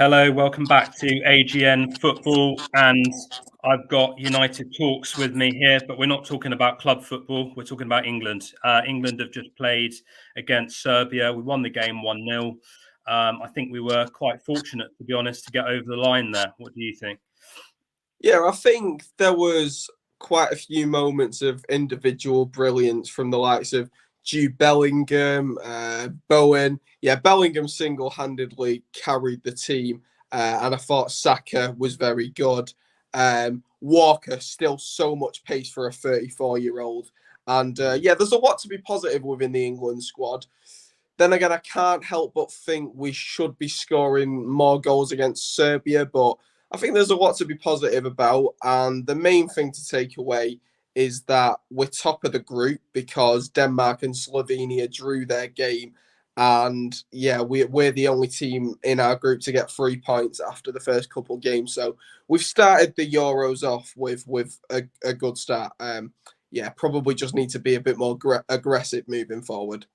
Hello, welcome back to AGN Football, and I've got United Talks with me here, but we're not talking about club football. We're talking about England. England have just played against Serbia. We won the game 1-0. I think we were quite fortunate, to be honest, to get over the line there. What do you think? Yeah, I think there was quite a few moments of individual brilliance from the likes of Jude Bellingham, Bowen. Yeah, Bellingham single-handedly carried the team, and I thought Saka was very good. Walker, still so much pace for a 34-year-old. And yeah, there's a lot to be positive within the England squad. Then again, I can't help but think we should be scoring more goals against Serbia, but I think there's a lot to be positive about. And the main thing to take away is that we're top of the group because Denmark and Slovenia drew their game. And yeah, we're the only team in our group to get 3 points after the first couple of games. So we've started the Euros off with a good start. Yeah, probably just need to be a bit more aggressive moving forward.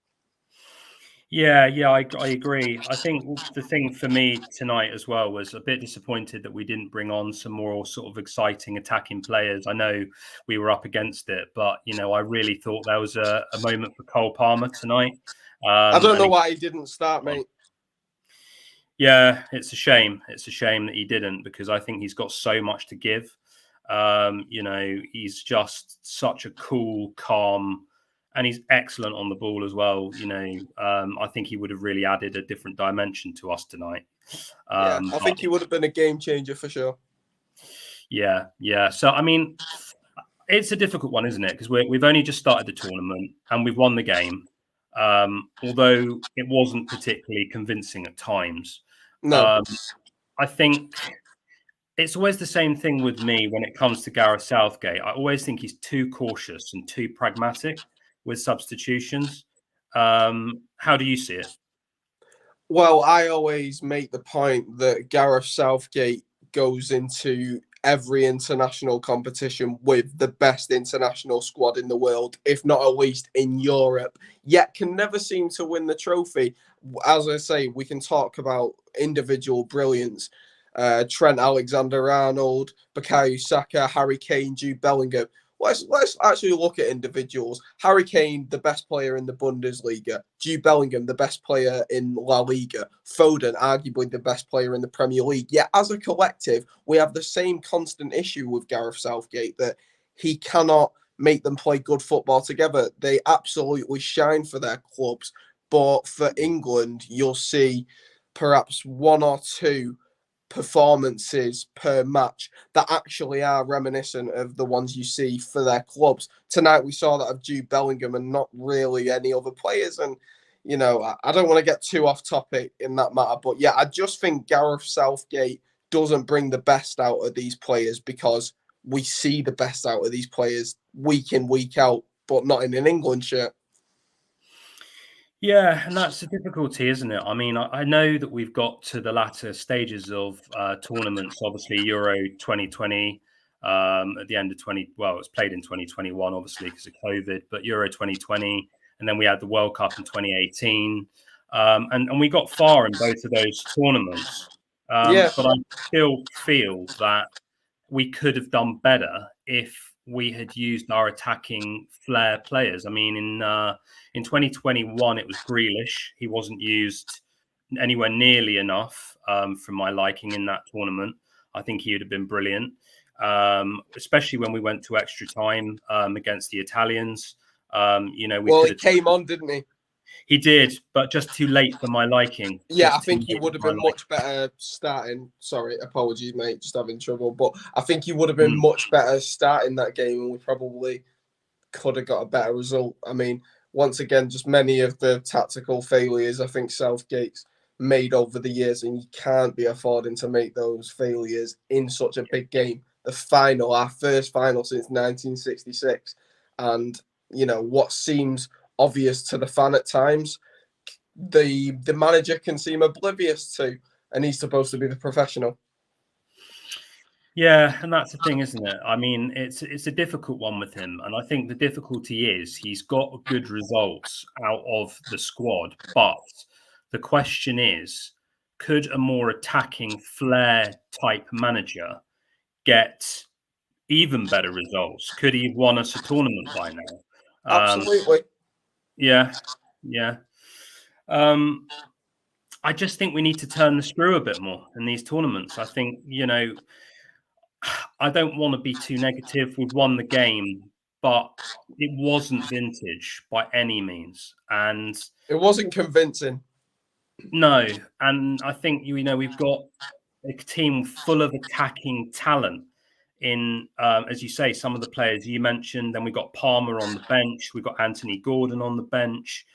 Yeah, I agree. I think the thing for me tonight as well was a bit disappointed that we didn't bring on some more sort of exciting attacking players. I know we were up against it, but I really thought there was a moment for Cole Palmer tonight. I don't know why he didn't start, mate. Yeah, it's a shame. It's a shame that he didn't, because I think he's got so much to give. He's just such a cool, calm, and he's excellent on the ball as well. I think he would have really added a different dimension to us tonight. Yeah, I think he would have been a game changer for sure. Yeah. So, I mean, it's a difficult one, isn't it? Because we've only just started the tournament and we've won the game, although it wasn't particularly convincing at times. No. I think it's always the same thing with me when it comes to Gareth Southgate. I always think he's too cautious and too pragmatic with substitutions. How do you see it? Well, I always make the point that Gareth Southgate goes into every international competition with the best international squad in the world, if not at least in Europe, yet can never seem to win the trophy. As I say, we can talk about individual brilliance. Trent Alexander-Arnold, Bukayo Saka, Harry Kane, Jude Bellingham. Let's actually look at individuals. Harry Kane, the best player in the Bundesliga. Jude Bellingham, the best player in La Liga. Foden, arguably the best player in the Premier League. Yet as a collective, we have the same constant issue with Gareth Southgate, that he cannot make them play good football together. They absolutely shine for their clubs. But for England, you'll see perhaps one or two performances per match that actually are reminiscent of the ones you see for their clubs. Tonight we saw that of Jude Bellingham and not really any other players. And I don't want to get too off topic in that matter, but yeah, I just think Gareth Southgate doesn't bring the best out of these players, because we see the best out of these players week in, week out, but not in an England shirt. Yeah, and that's the difficulty, isn't it? I mean, I know that we've got to the latter stages of tournaments. Obviously, Euro 2020 at the end of well, it's played in 2021, obviously, because of COVID, but Euro 2020, and then we had the World Cup in 2018, and we got far in both of those tournaments. Yeah. But I still feel that we could have done better if we had used our attacking flair players. I mean, in 2021, it was Grealish. He wasn't used anywhere nearly enough for my liking in that tournament. I think he would have been brilliant, especially when we went to extra time against the Italians. He came on, didn't he? He did, but just too late for my liking. Yeah, I think he would have been much better starting. Sorry, apologies, mate, just having trouble. But I think he would have been much better starting that game, and we probably could have got a better result. I mean, once again, just many of the tactical failures I think Southgate's made over the years, and you can't be affording to make those failures in such a big game. The final, our first final since 1966, and what seems obvious to the fan at times, the manager can seem oblivious to, and he's supposed to be the professional. Yeah, and that's the thing, isn't it? I mean, it's a difficult one with him, and I think the difficulty is he's got good results out of the squad, but the question is, could a more attacking flair type manager get even better results? Could he have won us a tournament by now? Absolutely. Yeah. I just think we need to turn the screw a bit more in these tournaments. I think, I don't want to be too negative. We've won the game, but it wasn't vintage by any means. And it wasn't convincing. No. And I think, we've got a team full of attacking talent in, as you say, some of the players you mentioned. Then we've got Palmer on the bench. We've got Anthony Gordon on the bench.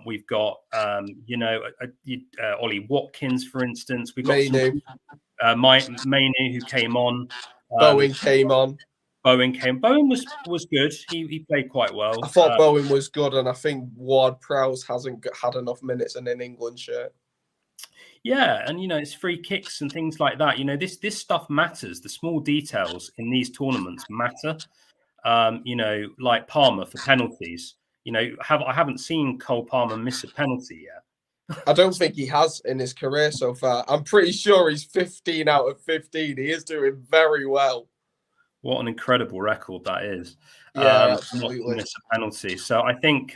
We've got, Ollie Watkins, for instance. We've got Mainu. Mainu, who came on. Bowen came on. Bowen was good. He played quite well. I thought Bowen was good, and I think Ward-Prowse hasn't had enough minutes in an England shirt. Yeah, and it's free kicks and things like that. This stuff matters. The small details in these tournaments matter. Like Palmer for penalties. I haven't seen Cole Palmer miss a penalty yet. I don't think he has in his career so far. I'm pretty sure he's 15 out of 15. He is doing very well. What an incredible record that is. Yeah, absolutely. Not to miss a penalty. So I think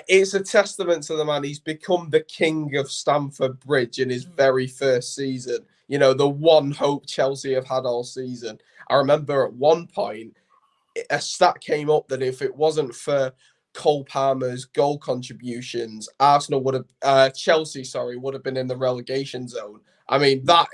it's a testament to the man. He's become the king of Stamford Bridge in his very first season. The one hope Chelsea have had all season. I remember at one point, a stat came up that if it wasn't for Cole Palmer's goal contributions, Chelsea would have been in the relegation zone. I mean, that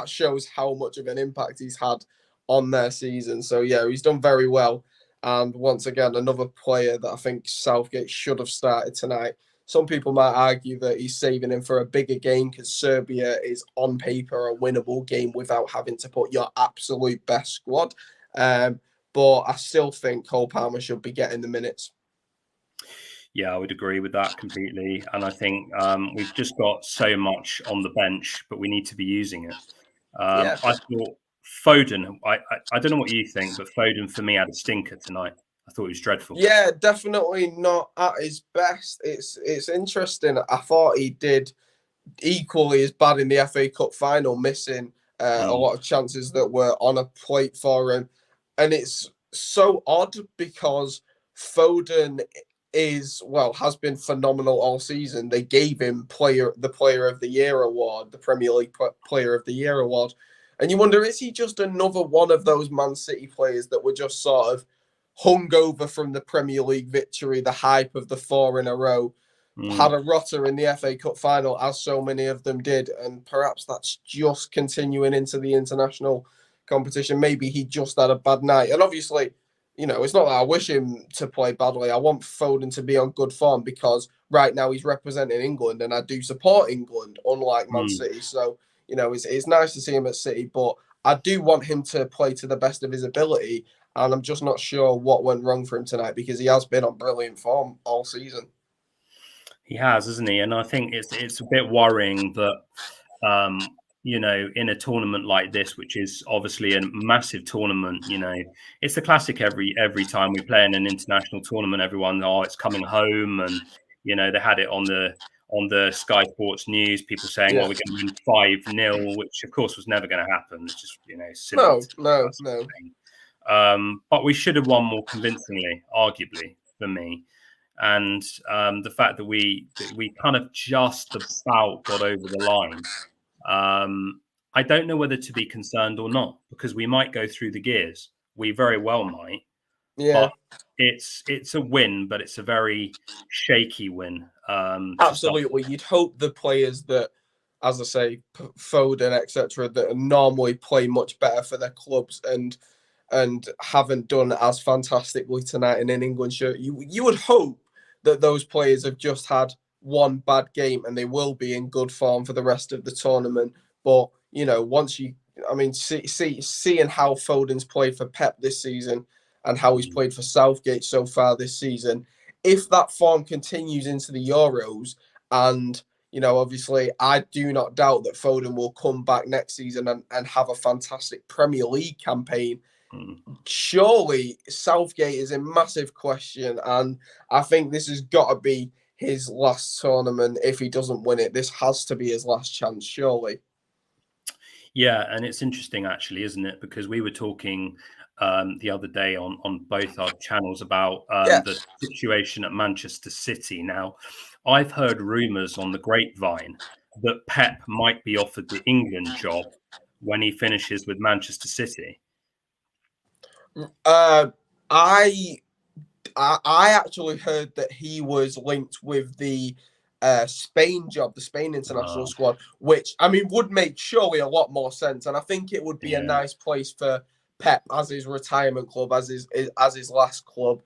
shows how much of an impact he's had on their season. So yeah, he's done very well. And once again, another player that I think Southgate should have started tonight. Some people might argue that he's saving him for a bigger game because Serbia is on paper a winnable game without having to put your absolute best squad. But I still think Cole Palmer should be getting the minutes. Yeah, I would agree with that completely. And I think we've just got so much on the bench, but we need to be using it. I thought Foden, I don't know what you think, but Foden for me had a stinker tonight. I thought he was dreadful. Yeah, definitely not at his best. It's interesting. I thought he did equally as bad in the FA Cup final, missing a lot of chances that were on a plate for him. And it's so odd because Foden has been phenomenal all season. They gave him the Player of the Year award, the Premier League Player of the Year award. And you wonder, is he just another one of those Man City players that were just sort of hungover from the Premier League victory, the hype of the 4 in a row, had a rotter in the FA Cup final, as so many of them did, and perhaps that's just continuing into the international competition. Maybe he just had a bad night. And obviously, it's not that I wish him to play badly. I want Foden to be on good form because right now he's representing England, and I do support England, unlike Man City. So, it's nice to see him at City, but I do want him to play to the best of his ability. And I'm just not sure what went wrong for him tonight because he has been on brilliant form all season. He has, hasn't he? And I think it's a bit worrying that, in a tournament like this, which is obviously a massive tournament, it's the classic every time we play in an international tournament, everyone, it's coming home. And, they had it on the Sky Sports News, people saying, well, we're going to win 5-0, which of course was never going to happen. It's just, silly. No. But we should have won more convincingly, arguably, for me. And the fact that we kind of just about got over the line, I don't know whether to be concerned or not, because we might go through the gears. We very well might. Yeah. But it's a win, but it's a very shaky win. Absolutely. You'd hope the players that, as I say, Foden, etc., that normally play much better for their clubs and haven't done as fantastically tonight in an England shirt. You would hope that those players have just had one bad game and they will be in good form for the rest of the tournament. But, seeing how Foden's played for Pep this season and how he's played for Southgate so far this season, if that form continues into the Euros, and, obviously I do not doubt that Foden will come back next season and have a fantastic Premier League campaign, surely Southgate is in massive question. And I think this has got to be his last tournament. If he doesn't win it, this has to be his last chance, surely. Yeah, and it's interesting actually, isn't it? Because we were talking the other day on both our channels about the situation at Manchester City. Now, I've heard rumours on the grapevine that Pep might be offered the England job when he finishes with Manchester City. I actually heard that he was linked with the Spain job, the Spain international squad, which I mean would make surely a lot more sense, and I think it would be a nice place for Pep as his retirement club, as his last club.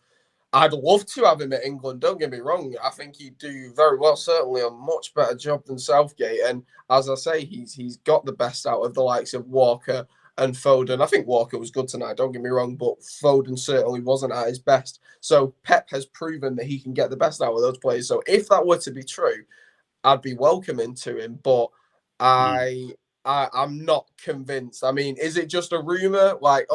I'd love to have him at England. Don't get me wrong. I think he'd do very well. Certainly a much better job than Southgate. And as I say, he's got the best out of the likes of Walker and Foden. I think Walker was good tonight. Don't get me wrong, but Foden certainly wasn't at his best. So Pep has proven that he can get the best out of those players. So if that were to be true, I'd be welcoming to him. But I'm not convinced. I mean, is it just a rumor? Like,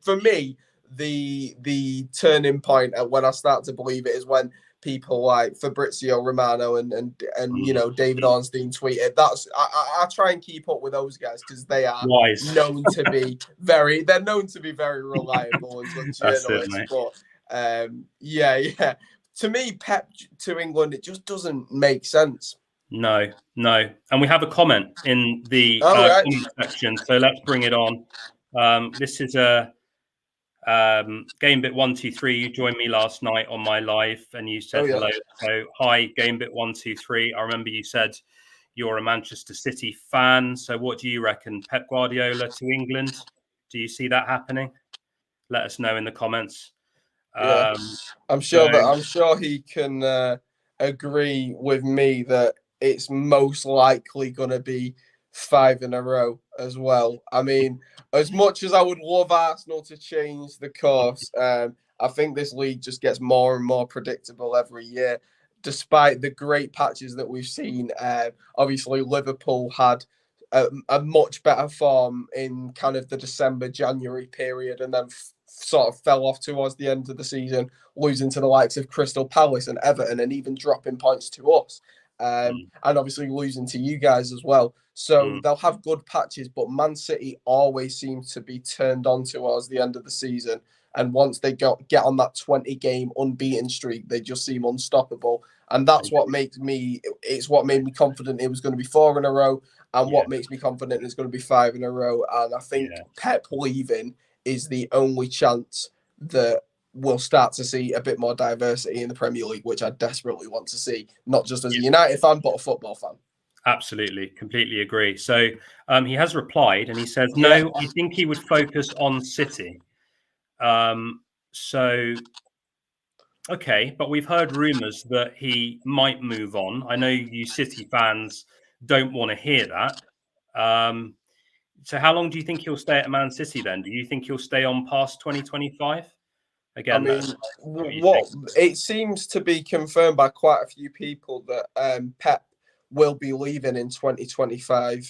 for me, the turning point at when I start to believe it is when people like Fabrizio Romano and you know David Ornstein tweeted. That's I try and keep up with those guys because they are known to be very reliable as journalists. But yeah. To me, Pep to England, it just doesn't make sense. No. And we have a comment in the comment section, so let's bring it on. This is a Gamebit123. You joined me last night on my live and you said hello. So hi, Gamebit123. I remember you said you're a Manchester City fan. So what do you reckon? Pep Guardiola to England? Do you see that happening? Let us know in the comments. I'm sure he can agree with me that it's most likely going to be 5 in a row as well. I mean, as much as I would love Arsenal to change the course, I think this league just gets more and more predictable every year, despite the great patches that we've seen. Obviously, Liverpool had a much better form in kind of the December-January period, and then sort of fell off towards the end of the season, losing to the likes of Crystal Palace and Everton, and even dropping points to us. And obviously losing to you guys as well. So they'll have good patches, but Man City always seems to be turned on towards the end of the season. And once they get on that 20-game unbeaten streak, they just seem unstoppable. And that's what makes me, it's what made me confident it was going to be 4 in a row. And what makes me confident it's going to be 5 in a row. And I think Pep leaving is the only chance that we'll start to see a bit more diversity in the Premier League, which I desperately want to see, not just as a United fan, but a football fan. Absolutely. Completely agree. So he has replied and he says, no, I think he would focus on City. So, okay, but we've heard rumours that he might move on. I know you City fans don't want to hear that. So how long do you think he'll stay at Man City then? Do you think he'll stay on past 2025? Again, I mean, it seems to be confirmed by quite a few people that Pep will be leaving in 2025.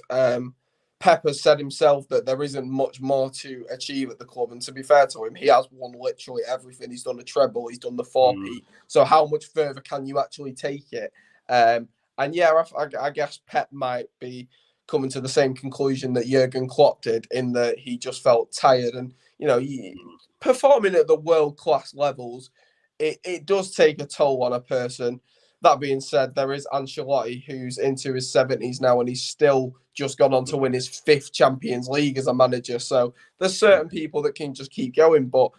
Pep has said himself that there isn't much more to achieve at the club. And to be fair to him, he has won literally everything. He's done a treble, he's done the 4P. So how much further can you actually take it? And yeah, I guess Pep might be coming to the same conclusion that Jurgen Klopp did, in that he just felt tired. And, you know, performing at the world-class levels, it does take a toll on a person. That being said, there is Ancelotti, who's into his 70s now, and he's still just gone on to win his 5th Champions League as a manager. So there's certain people that can just keep going. But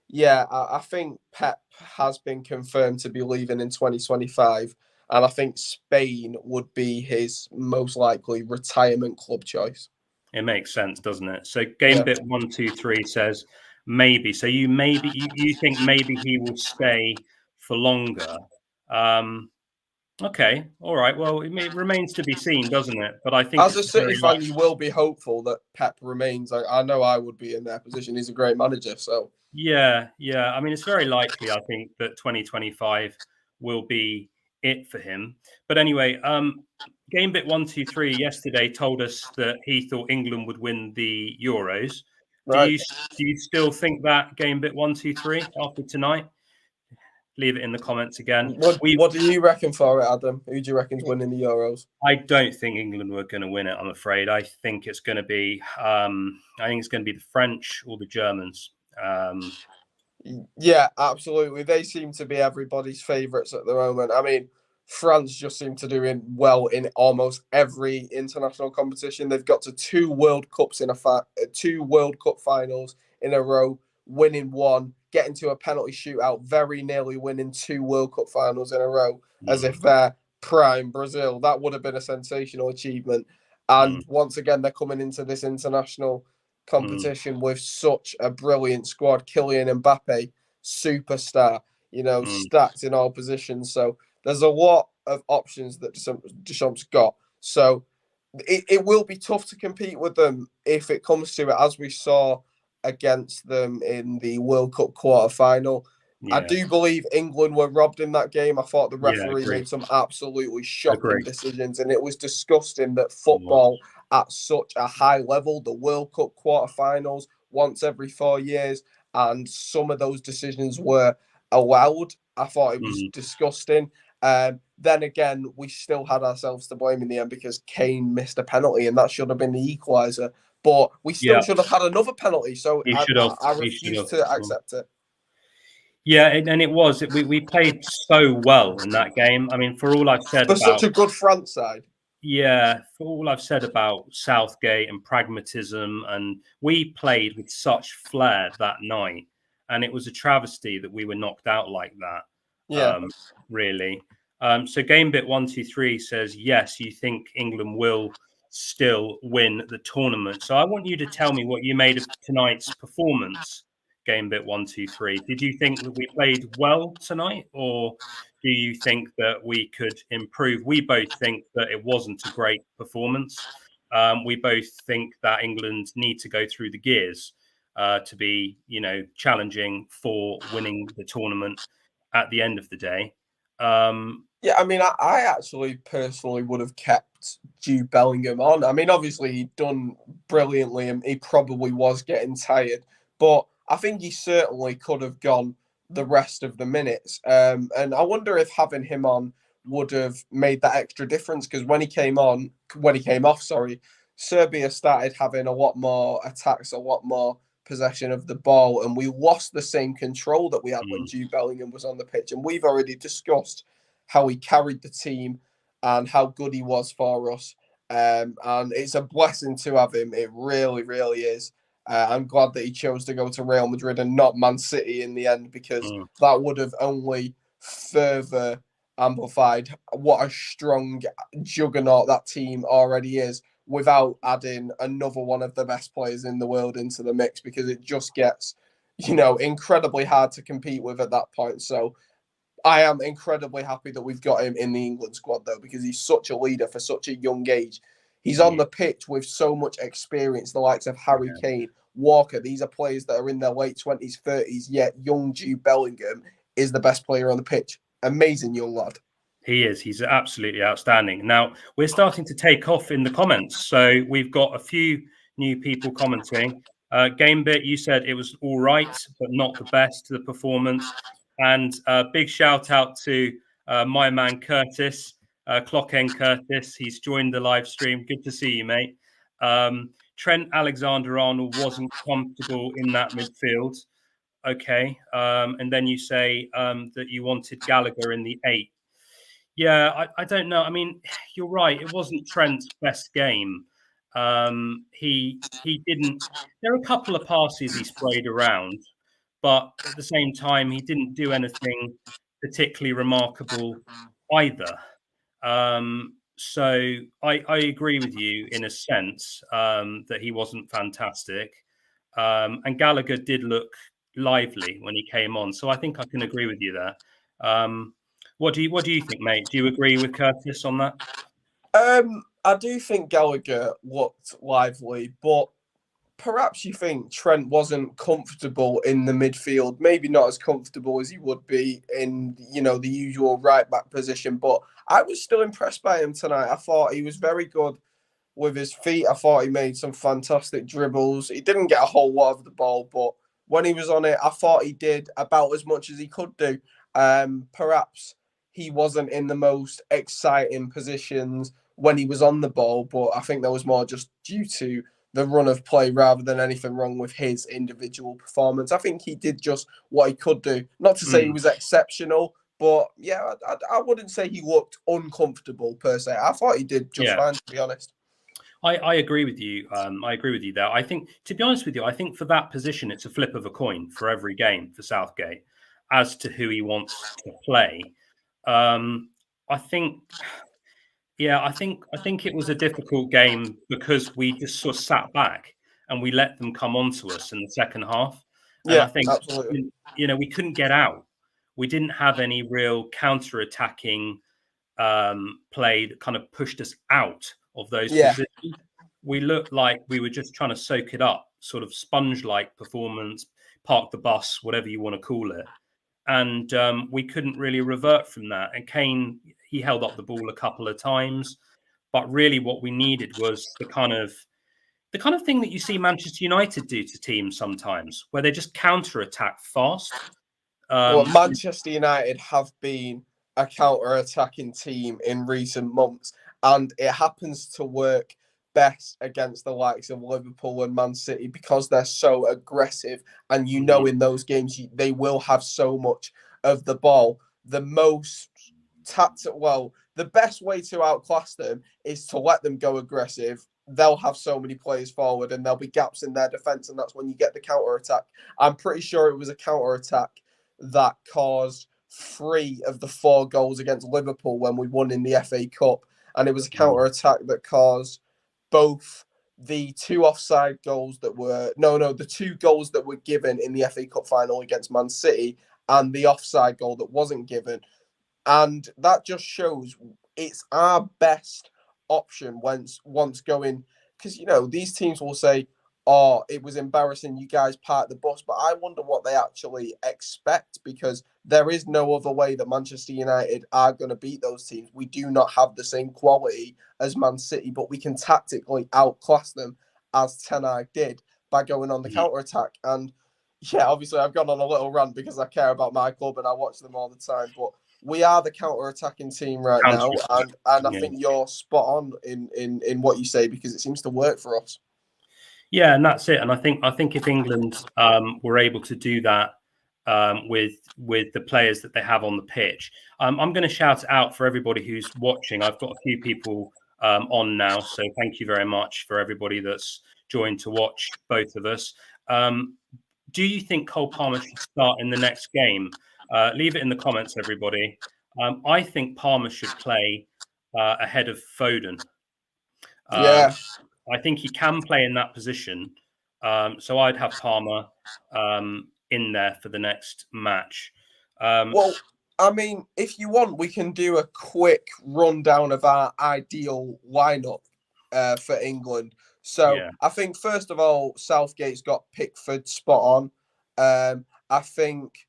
yeah, I think Pep has been confirmed to be leaving in 2025. And I think Spain would be his most likely retirement club choice. It makes sense, doesn't it? So Gamebit123 says maybe. So you think maybe he will stay for longer. Okay, all right. Well, it remains to be seen, doesn't it? But I think as a City fan, you will be hopeful that Pep remains. I know I would be in their position. He's a great manager, so yeah. I mean, it's very likely. I think that 2025 will be it for him. But anyway, Gamebit123 yesterday told us that he thought England would win the Euros. Right. Do you still think that, Gamebit123, after tonight? Leave it in the comments again. What do you reckon for it, Adam? Who do you reckon's winning the Euros? I don't think England were going to win it. I'm afraid. I think it's going to be. I think it's going to be the French or the Germans. Yeah, absolutely. They seem to be everybody's favourites at the moment. I mean, France just seem to do well in almost every international competition. They've got to two World Cups two World Cup finals in a row, winning one, getting to a penalty shootout, very nearly winning two World Cup finals in a row, as if they're prime Brazil. That would have been a sensational achievement. And once again, they're coming into this international competition with such a brilliant squad. Kylian Mbappe, superstar, stacked in all positions. So there's a lot of options that Deschamps got. So it will be tough to compete with them if it comes to it, as we saw against them in the World Cup quarter final. I do believe England were robbed in that game. I thought the referee made some absolutely shocking decisions, and it was disgusting that football at such a high level, the World Cup quarterfinals once every 4 years, and some of those decisions were allowed. I thought it was disgusting. Then again, we still had ourselves to blame in the end because Kane missed a penalty, and that should have been the equaliser. But we still should have had another penalty, so I refuse to accept it. Yeah, and it was. We played so well in that game. I mean, for all I've said for such a good France side. Yeah, for all I've said about Southgate and pragmatism, and we played with such flair that night, and it was a travesty that we were knocked out like that. Yeah, really. So Gamebit 123 says yes, you think England will still win the tournament. So I want you to tell me what you made of tonight's performance. Gamebit 123. Did you think that we played well tonight, or do you think that we could improve? We both think that it wasn't a great performance. We both think that England need to go through the gears to be, challenging for winning the tournament at the end of the day. Yeah, I mean, I actually personally would have kept Jude Bellingham on. I mean, obviously he'd done brilliantly and he probably was getting tired, but I think he certainly could have gone the rest of the minutes. And I wonder if having him on would have made that extra difference, because when he came off, Serbia started having a lot more attacks, a lot more possession of the ball, and we lost the same control that we had when Jude Bellingham was on the pitch. And we've already discussed how he carried the team and how good he was for us. And it's a blessing to have him. It really, really is. I'm glad that he chose to go to Real Madrid and not Man City in the end, because that would have only further amplified what a strong juggernaut that team already is, without adding another one of the best players in the world into the mix, because it just gets, incredibly hard to compete with at that point. So I am incredibly happy that we've got him in the England squad, though, because he's such a leader for such a young age. He's on the pitch with so much experience, the likes of Harry Kane, Walker. These are players that are in their late 20s, 30s, yet young Jude Bellingham is the best player on the pitch. Amazing young lad. He is. He's absolutely outstanding. Now, we're starting to take off in the comments. So we've got a few new people commenting. Gamebit, you said it was all right, but not the best, the performance. And big shout out to my man Curtis, Clock End Curtis. He's joined the live stream. Good to see you, mate. Trent Alexander-Arnold wasn't comfortable in that midfield. Okay. And then you say that you wanted Gallagher in the 8. Yeah, I don't know. I mean, you're right. It wasn't Trent's best game. He didn't. There are a couple of passes he sprayed around, but at the same time, he didn't do anything particularly remarkable either. So I agree with you in a sense that he wasn't fantastic. And Gallagher did look lively when he came on. So I think I can agree with you there. What do you think, mate? Do you agree with Curtis on that? I do think Gallagher looked lively, but perhaps you think Trent wasn't comfortable in the midfield, maybe not as comfortable as he would be in, the usual right back position. But I was still impressed by him tonight. I thought he was very good with his feet. I thought he made some fantastic dribbles. He didn't get a whole lot of the ball, but when he was on it, I thought he did about as much as he could do. Perhaps he wasn't in the most exciting positions when he was on the ball, but I think that was more just due to the run of play rather than anything wrong with his individual performance. I think he did just what he could do. Not to say he was exceptional, but yeah, I wouldn't say he looked uncomfortable per se. I thought he did just fine, to be honest. I agree with you. I agree with you there. I think, to be honest with you, I think for that position, it's a flip of a coin for every game for Southgate as to who he wants to play. I think, I think it was a difficult game because we just sort of sat back and we let them come onto us in the second half. And I think, absolutely. We couldn't get out. We didn't have any real counter-attacking play that kind of pushed us out of those positions. We looked like we were just trying to soak it up, sort of sponge-like performance, park the bus, whatever you want to call it. And we couldn't really revert from that. And Kane, he held up the ball a couple of times, but really what we needed was the kind of thing that you see Manchester United do to teams sometimes, where they just counter-attack fast. Well, Manchester United have been a counter-attacking team in recent months, and it happens to work best against the likes of Liverpool and Man City because they're so aggressive, and in those games they will have so much of the ball. The best way to outclass them is to let them go aggressive. They'll have so many players forward and there'll be gaps in their defence, and that's when you get the counter-attack. I'm pretty sure it was a counter-attack that caused 3 of the 4 goals against Liverpool when we won in the FA Cup, and it was a counter-attack that caused both the 2 offside goals that were the 2 goals that were given in the FA Cup final against Man City and the offside goal that wasn't given. And that just shows it's our best option once going, because these teams will say, "Oh, it was embarrassing, you guys parked the bus," but I wonder what they actually expect, because there is no other way that Manchester United are going to beat those teams. We do not have the same quality as Man City, but we can tactically outclass them, as Ten Hag did, by going on the counter-attack. And obviously I've gone on a little rant because I care about my club and I watch them all the time, but we are the counter-attacking team right now, and I think you're spot on in what you say, because it seems to work for us. Yeah, and that's it. And I think if England were able to do that with the players that they have on the pitch, I'm going to shout out for everybody who's watching. I've got a few people on now, so thank you very much for everybody that's joined to watch both of us. Do you think Cole Palmer should start in the next game? Leave it in the comments, everybody. I think Palmer should play ahead of Foden. I think he can play in that position. So I'd have Palmer in there for the next match. Well, I mean, if you want, we can do a quick rundown of our ideal lineup for England. So I think, first of all, Southgate's got Pickford spot on. I think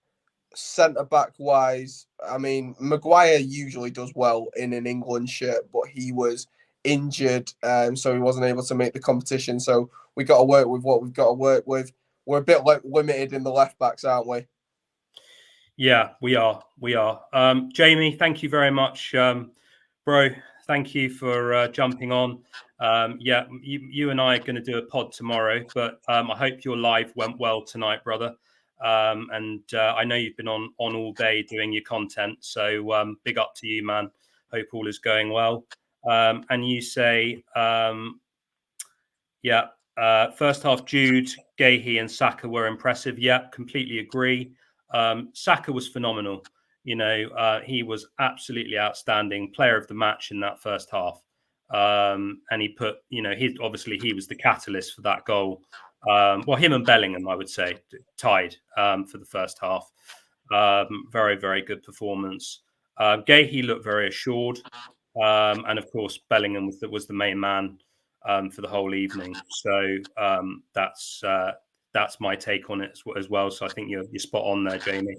centre-back wise, I mean, Maguire usually does well in an England shirt, but he was injured, so he wasn't able to make the competition. So we got to work with what we've got to work with. We're a bit limited in the left backs, aren't we? Yeah, we are. Jamie, thank you very much, bro. Thank you for jumping on. You and I are going to do a pod tomorrow, but I hope your live went well tonight, brother. And I know you've been on all day doing your content, so big up to you, man. Hope all is going well. And you say, first half, Jude, Gahey and Saka were impressive. Yeah, completely agree. Saka was phenomenal. He was absolutely outstanding, player of the match in that first half. And he put, he was the catalyst for that goal. Him and Bellingham, I would say, tied for the first half. Very, very good performance. Gahey looked very assured. And of course, Bellingham was the main man for the whole evening. So that's my take on it as well. So I think you're spot on there, Jamie.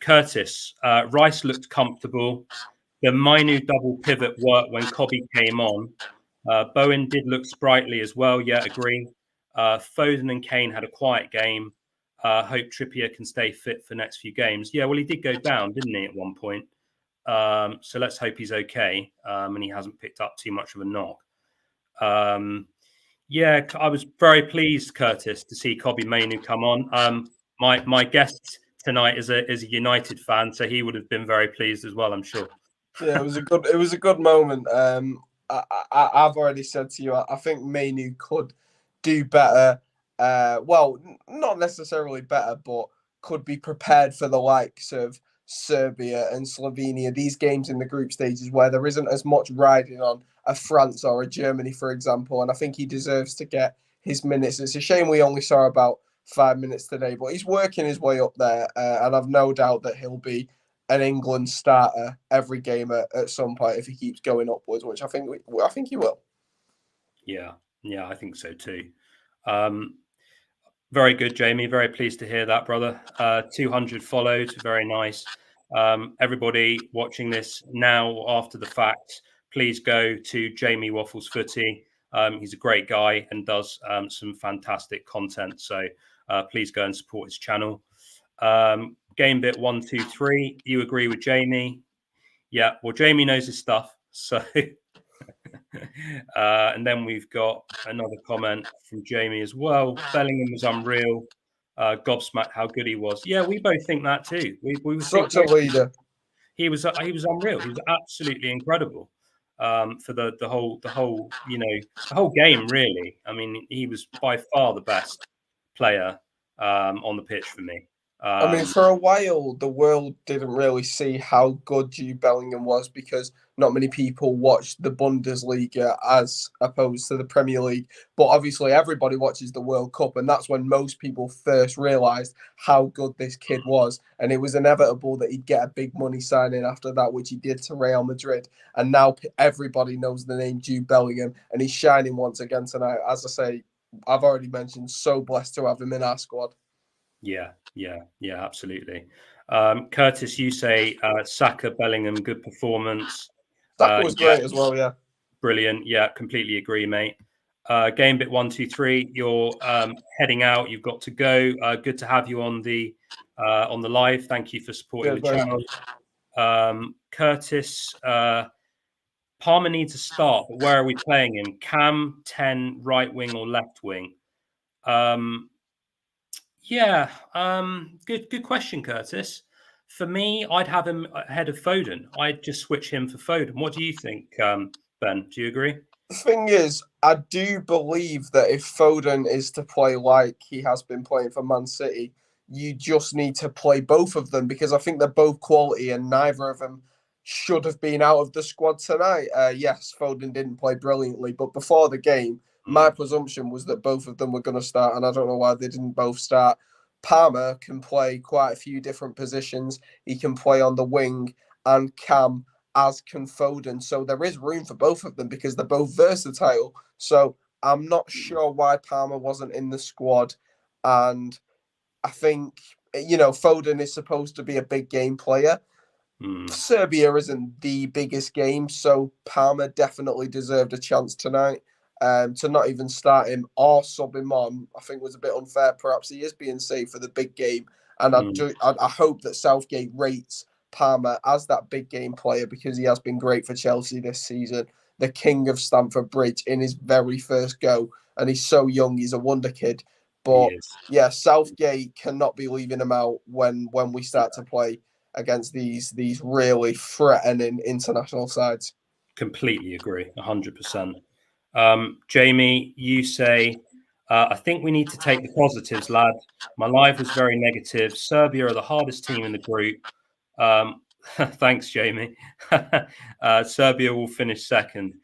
Curtis, Rice looked comfortable. The Mainu double pivot worked when Cobby came on. Bowen did look sprightly as well. Yeah, agree. Foden and Kane had a quiet game. Hope Trippier can stay fit for next few games. Yeah, well, he did go down, didn't he, at one point? So let's hope he's okay and he hasn't picked up too much of a knock. Yeah, I was very pleased, Curtis, to see Kobbie Mainoo come on. My guest tonight is a United fan, so he would have been very pleased as well, I'm sure. Yeah, it was a good moment. I've already said to you, I think Mainoo could do better. Well, not necessarily better, but could be prepared for the likes of Serbia and Slovenia. These games in the group stages where there isn't as much riding on a France or a Germany, for example. And I think he deserves to get his minutes. It's a shame we only saw about 5 minutes today, but he's working his way up there, and I've no doubt that he'll be an England starter every game at some point if he keeps going upwards, which I think he will. Yeah, I think so too. Very good, Jamie. Very pleased to hear that, brother. 200 followed. Very nice. Everybody watching this now after the fact, please go to Jamie Waffles Footy. He's a great guy and does some fantastic content. So please go and support his channel. Game bit 1, 2, 3. You agree with Jamie? Yeah. Well, Jamie knows his stuff. So, and then we've got another comment from Jamie as well. Bellingham was unreal. Gobsmacked how good he was. Yeah, we both think that too. We Such a leader. He was unreal. He was absolutely incredible for the whole the whole game really. I mean, he was by far the best player on the pitch for me. I mean, for a while, the world didn't really see how good Jude Bellingham was because not many people watched the Bundesliga as opposed to the Premier League. But obviously, everybody watches the World Cup, and that's when most people first realised how good this kid was. And it was inevitable that he'd get a big money signing after that, which he did to Real Madrid. And now everybody knows the name Jude Bellingham, and he's shining once again tonight. As I say, I've already mentioned, so blessed to have him in our squad. Yeah, absolutely. Curtis, you say Saka, Bellingham, good performance. Saka was great as well, yeah. Brilliant. Yeah, completely agree, mate. Game bit 1, 2, 3. You're heading out. You've got to go. Good to have you on the live. Thank you for supporting the channel. Curtis, Palmer needs a start, but where are we playing him? Cam, 10, right wing or left wing? Yeah, good question, Curtis. For me, I'd have him ahead of Foden. I'd just switch him for Foden. What do you think, Ben? Do you agree? The thing is, I do believe that if Foden is to play like he has been playing for Man City, you just need to play both of them because I think they're both quality and neither of them should have been out of the squad tonight. Yes, Foden didn't play brilliantly, but before the game, my presumption was that both of them were going to start, and I don't know why they didn't both start. Palmer can play quite a few different positions. He can play on the wing, and Cam, as can Foden. So there is room for both of them because they're both versatile. So I'm not sure why Palmer wasn't in the squad. And I think, Foden is supposed to be a big game player. Serbia isn't the biggest game, so Palmer definitely deserved a chance tonight. To not even start him or sub him on, I think was a bit unfair. Perhaps he is being saved for the big game, and I hope that Southgate rates Palmer as that big game player because he has been great for Chelsea this season. The king of Stamford Bridge in his very first go, and he's so young. He's a wonder kid. But yeah, Southgate cannot be leaving him out when we start to play against these really threatening international sides. Completely agree, 100%. Jamie, you say, I think we need to take the positives, lad. My live was very negative. Serbia are the hardest team in the group. Thanks, Jamie. Serbia will finish second.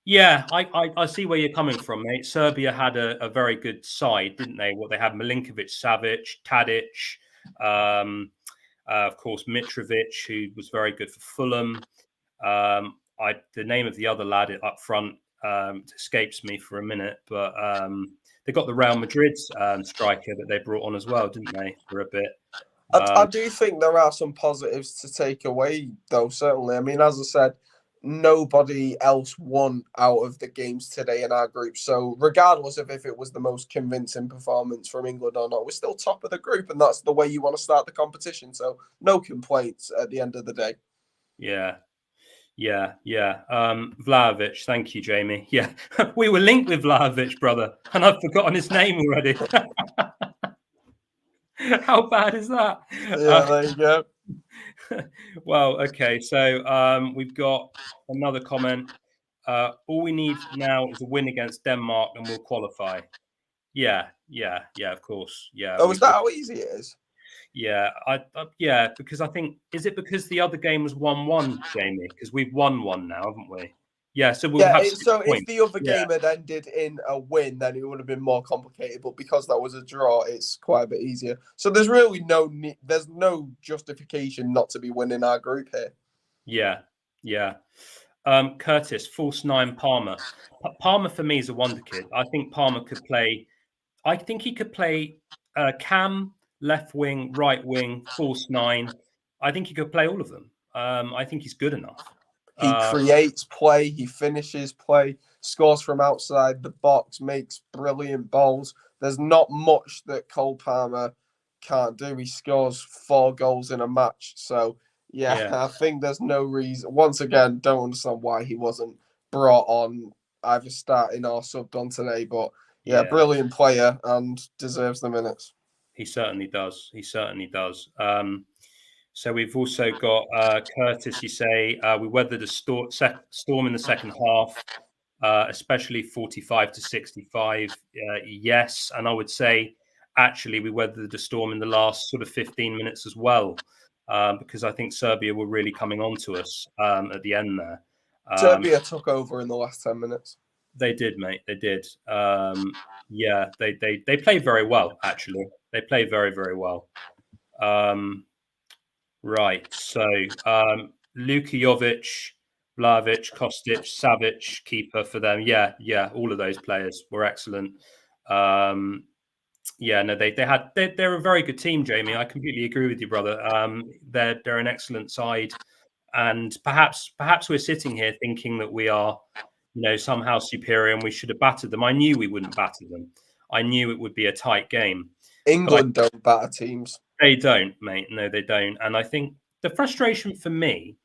Yeah, I see where you're coming from, mate. Serbia had a very good side, didn't they? They had Milinkovic, Savic, Tadic, of course, Mitrovic, who was very good for Fulham. The name of the other lad up front escapes me for a minute, but they got the Real Madrid striker that they brought on as well, didn't they, for a bit? I do think there are some positives to take away, though, certainly. I mean, as I said, nobody else won out of the games today in our group. So regardless of if it was the most convincing performance from England or not, we're still top of the group, and that's the way you want to start the competition. So no complaints at the end of the day. Yeah. Vlahovic, thank you, Jamie. Yeah, we were linked with Vlahovic, brother, and I've forgotten his name already. How bad is that? Yeah, there you go. Well, okay, so we've got another comment. All we need now is a win against Denmark and we'll qualify. Yeah, of course. Yeah. Oh, is that how easy it is? Yeah, yeah, because I think, is it because the other game was 1-1, Jamie? Because we've won one now, haven't we? Yeah, so we'll have 6 so points. if the other game had ended in a win, then it would have been more complicated. But because that was a draw, it's quite a bit easier. So there's really there's no justification not to be winning our group here. Yeah. Curtis, false 9 Palmer. Palmer for me is a wonder kid. I think Palmer could play. I think he could play cam, left wing, right wing, false 9. I think he could play all of them. I think he's good enough. He creates play, he finishes play, scores from outside the box, makes brilliant balls. There's not much that Cole Palmer can't do. He scores 4 goals in a match. So, yeah, I think there's no reason. Once again, don't understand why he wasn't brought on either starting or subbed on today. But, yeah, brilliant player and deserves the minutes. He certainly does. So we've also got Curtis. You say we weathered a storm in the second half, especially 45 to 65. Yes, and I would say actually we weathered the storm in the last sort of 15 minutes as well, because I think Serbia were really coming on to us at the end there. Serbia took over in the last 10 minutes. They did, mate. They did. Yeah, they played very well. Actually, they played very, very well. Right. So Luka Jovic, Vlahovic, Kostic, Savic, keeper for them. Yeah. All of those players were excellent. Yeah, no, they're a very good team, Jamie. I completely agree with you, brother. They're an excellent side, and perhaps we're sitting here thinking that we are, somehow superior and we should have battered them. I knew we wouldn't batter them. I knew it would be a tight game. England don't batter teams. They don't, mate. No, they don't. And I think the frustration for me,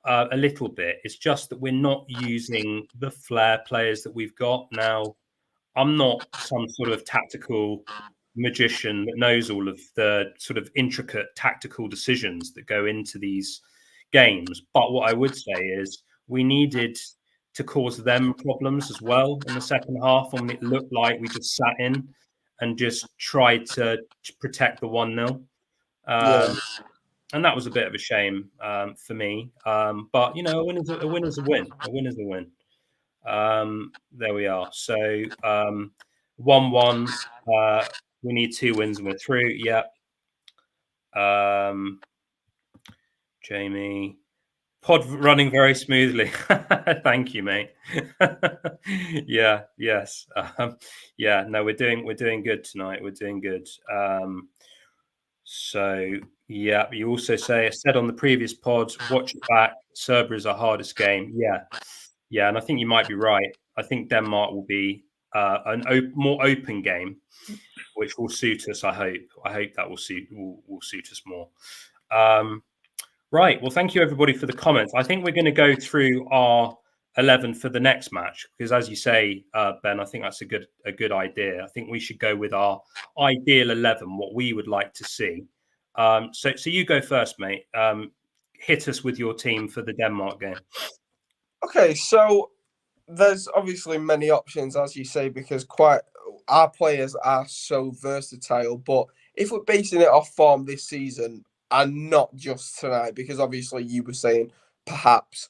a little bit, is just that we're not using the flair players that we've got now. I'm not some sort of tactical magician that knows all of the sort of intricate tactical decisions that go into these games. But what I would say is we needed to cause them problems as well in the second half when it looked like we just sat in and just tried to protect the 1-0. And that was a bit of a shame for me. But, a win is a win is a win. A win is a win. There we are. So 1-1. We need 2 wins and we're through. Yep. Jamie. Pod running very smoothly. Thank you, mate. Yes. No, we're doing good tonight. We're doing good. So yeah, you also said on the previous pod, watch it back. Serbia is our hardest game. Yeah, and I think you might be right. I think Denmark will be more open game, which will suit us. I hope that will suit us more. Right. Well, thank you everybody for the comments. I think we're going to go through our 11 for the next match because, as you say, Ben, I think that's a good idea. I think we should go with our ideal 11, what we would like to see. So you go first, mate. Hit us with your team for the Denmark game. Okay, so there's obviously many options, as you say, because our players are so versatile. But if we're basing it off form this season and not just tonight, because obviously you were saying perhaps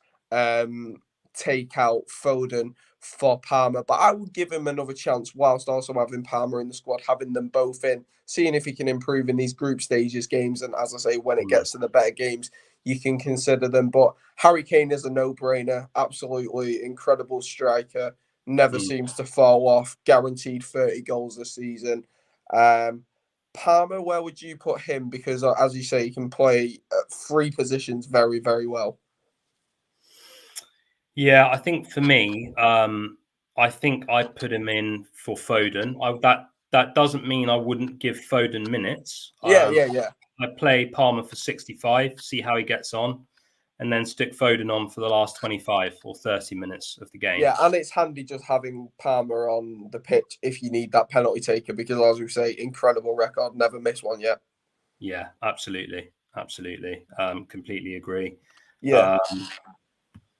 take out Foden for Palmer, but I would give him another chance whilst also having Palmer in the squad, having them both in, seeing if he can improve in these group stages games. And as I say, when it gets to the better games, you can consider them. But Harry Kane is a no-brainer. Absolutely incredible striker. Never seems to fall off. Guaranteed 30 goals this season. Palmer, where would you put him? Because, as you say, he can play 3 positions very, very well. Yeah, I think for me, I think I'd put him in for Foden. That doesn't mean I wouldn't give Foden minutes. Yeah. I play Palmer for 65, see how he gets on, and then stick Foden on for the last 25 or 30 minutes of the game. Yeah, and it's handy just having Palmer on the pitch if you need that penalty taker because, as we say, incredible record, never missed one yet. Yeah, absolutely. Completely agree. Yeah. Um,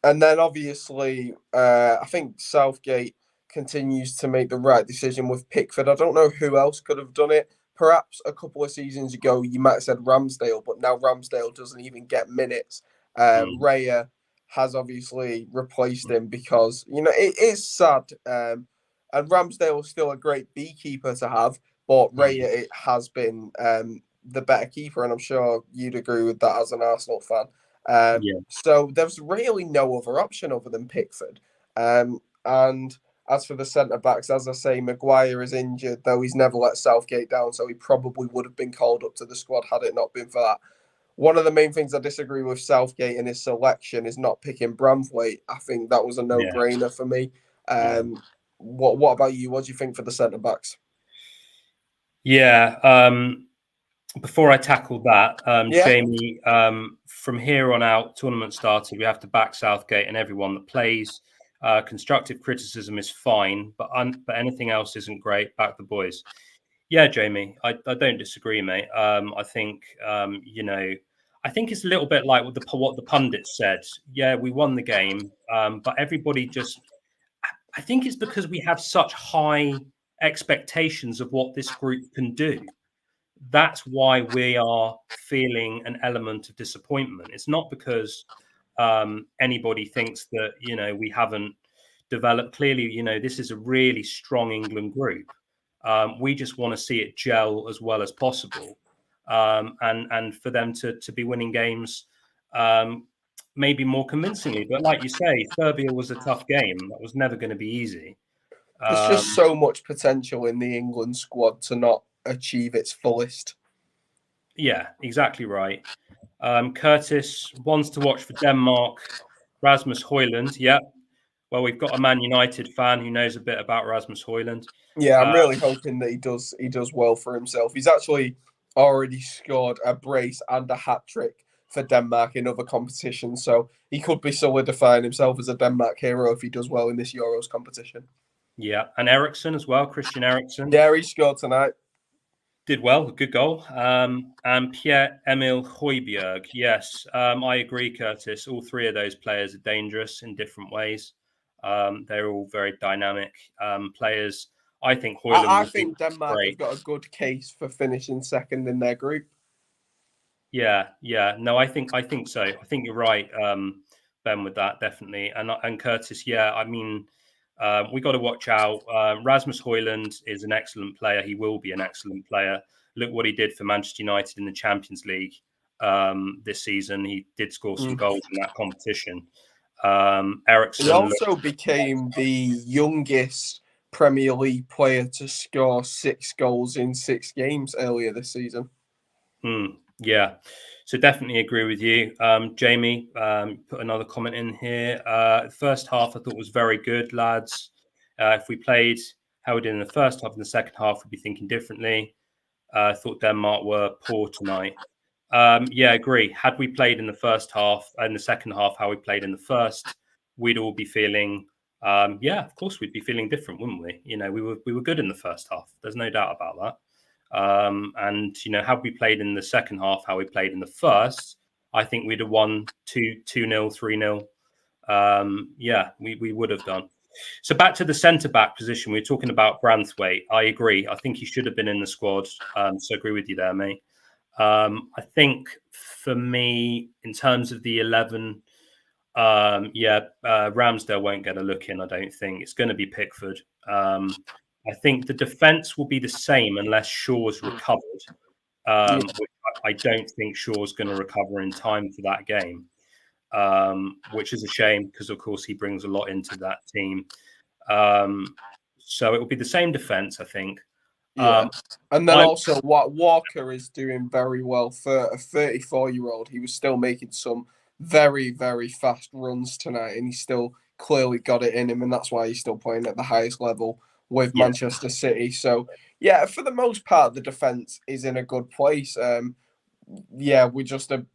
And then obviously, I think Southgate continues to make the right decision with Pickford. I don't know who else could have done it. Perhaps a couple of seasons ago, you might have said Ramsdale, but now Ramsdale doesn't even get minutes. mm, Raya has obviously replaced him because, it is sad. And Ramsdale is still a great beekeeper to have, but mm, Raya it has been the better keeper. And I'm sure you'd agree with that as an Arsenal fan. yeah, So there's really no other option other than Pickford. And as for the centre backs, as I say, Maguire is injured, though he's never let Southgate down, so he probably would have been called up to the squad had it not been for that. One of the main things I disagree with Southgate in his selection is not picking Bramthwaite. I think that was a yeah, no-brainer for me. yeah. What about you? What do you think for the centre backs? Yeah. Before I tackle that, Yeah, Jamie, from here on out, tournament started, we have to back Southgate and everyone that plays. Constructive criticism is fine, but anything else isn't great. Back the boys. Yeah, Jamie, I don't disagree, mate. I think I think it's a little bit like what the pundits said. Yeah, we won the game, but everybody just. I think it's because we have such high expectations of what this group can do. That's why we are feeling an element of disappointment. It's not because anybody thinks that we haven't developed. Clearly, this is a really strong England group. We just want to see it gel as well as possible, and for them to be winning games, maybe more convincingly. But like you say, Serbia was a tough game. That was never going to be easy. there's just Um, so much potential in the England squad to not achieve its fullest. yeah, exactly right. Curtis wants to watch for Denmark. Rasmus Højlund. Yeah. Well, we've got a Man United fan who knows a bit about Rasmus Højlund. Yeah, I'm Uh, really hoping that he does well for himself. He's actually already scored a brace and a hat trick for Denmark in other competitions, so he could be solidifying himself as a Denmark hero if he does well in this Euros competition. yeah. And Ericsson as well. Christian Ericsson Yeah, he scored tonight. did well. Good goal. And Pierre-Emile Højbjerg. Yes, I agree, Curtis. All three of those players are dangerous in different ways. They're all very dynamic players. I think Højlund I will be think Denmark have great. got a good case for finishing second in their group. Yeah. No, I think so. I think you're right, Ben, with that definitely. And Curtis, yeah. I mean, we got to watch out. Rasmus Højlund is an excellent player. He will be an excellent player. Look what he did for Manchester United in the Champions League this season. He did score some Mm. goals in that competition. He Ericsson, also became the youngest Premier League player to score 6 goals in 6 games earlier this season. Yeah, so definitely agree with you. Jamie, put another comment in here. First half I thought was very good, lads. If we played how we did in the first half and the second half, we'd be thinking differently. I thought Denmark were poor tonight. Yeah, agree. Had we played in the first half and the second half how we played in the first, we'd all be feeling. Yeah, of course we'd be feeling different, wouldn't we? We were good in the first half. There's no doubt about that. And had we played in the second half how we played in the first, I think we'd have won 2-0, 3-0. Yeah, we would have done. So back to the centre back position, we were talking about Branthwaite. I agree. I think he should have been in the squad. So agree with you there, mate. I think for me, in terms of the 11, Ramsdale won't get a look in. I don't think it's going to be Pickford. I think the defense will be the same unless Shaw's recovered, which I don't think Shaw's going to recover in time for that game, which is a shame because, of course, he brings a lot into that team. So it will be the same defense, I think. Yeah. And then I also, what Walker is doing very well for a 34-year-old. He was still making some very, very fast runs tonight, and he's still clearly got it in him, and that's why he's still playing at the highest level with Manchester City. So yeah, for the most part, the defense is in a good place. Yeah, we're just a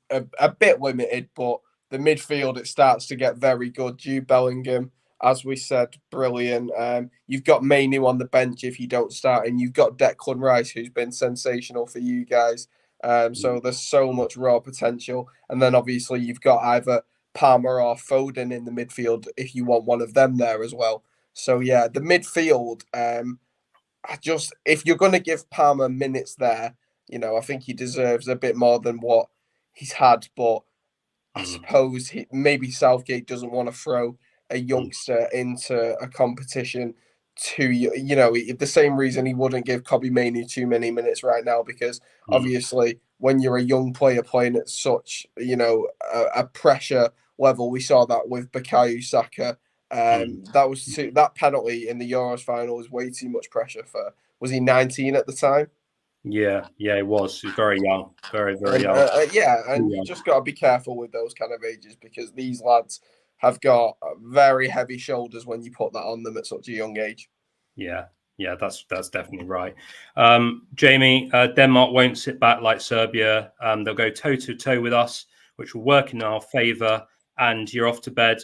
bit limited, but the midfield, it starts to get very good. Jude Bellingham, as we said, brilliant. You've got Mainu on the bench if you don't start, and you've got Declan Rice, who's been sensational for you guys. So there's so much raw potential. And then obviously you've got either Palmer or Foden in the midfield if you want one of them there as well. So yeah, the midfield, if you're going to give Palmer minutes there, I think he deserves a bit more than what he's had. But I suppose maybe Southgate doesn't want to throw a youngster into a competition the same reason he wouldn't give Kobbie Mainoo too many minutes right now, because obviously when you're a young player playing at such, a pressure level, we saw that with Bukayo Saka. That penalty in the Euros final was way too much pressure was he 19 at the time? Yeah, he was. He was very young, very, very young. And you just got to be careful with those kind of ages, because these lads have got very heavy shoulders when you put that on them at such a young age. Yeah, that's definitely right. Jamie, Denmark won't sit back like Serbia. They'll go toe to toe with us, which will work in our favour. And you're off to bed.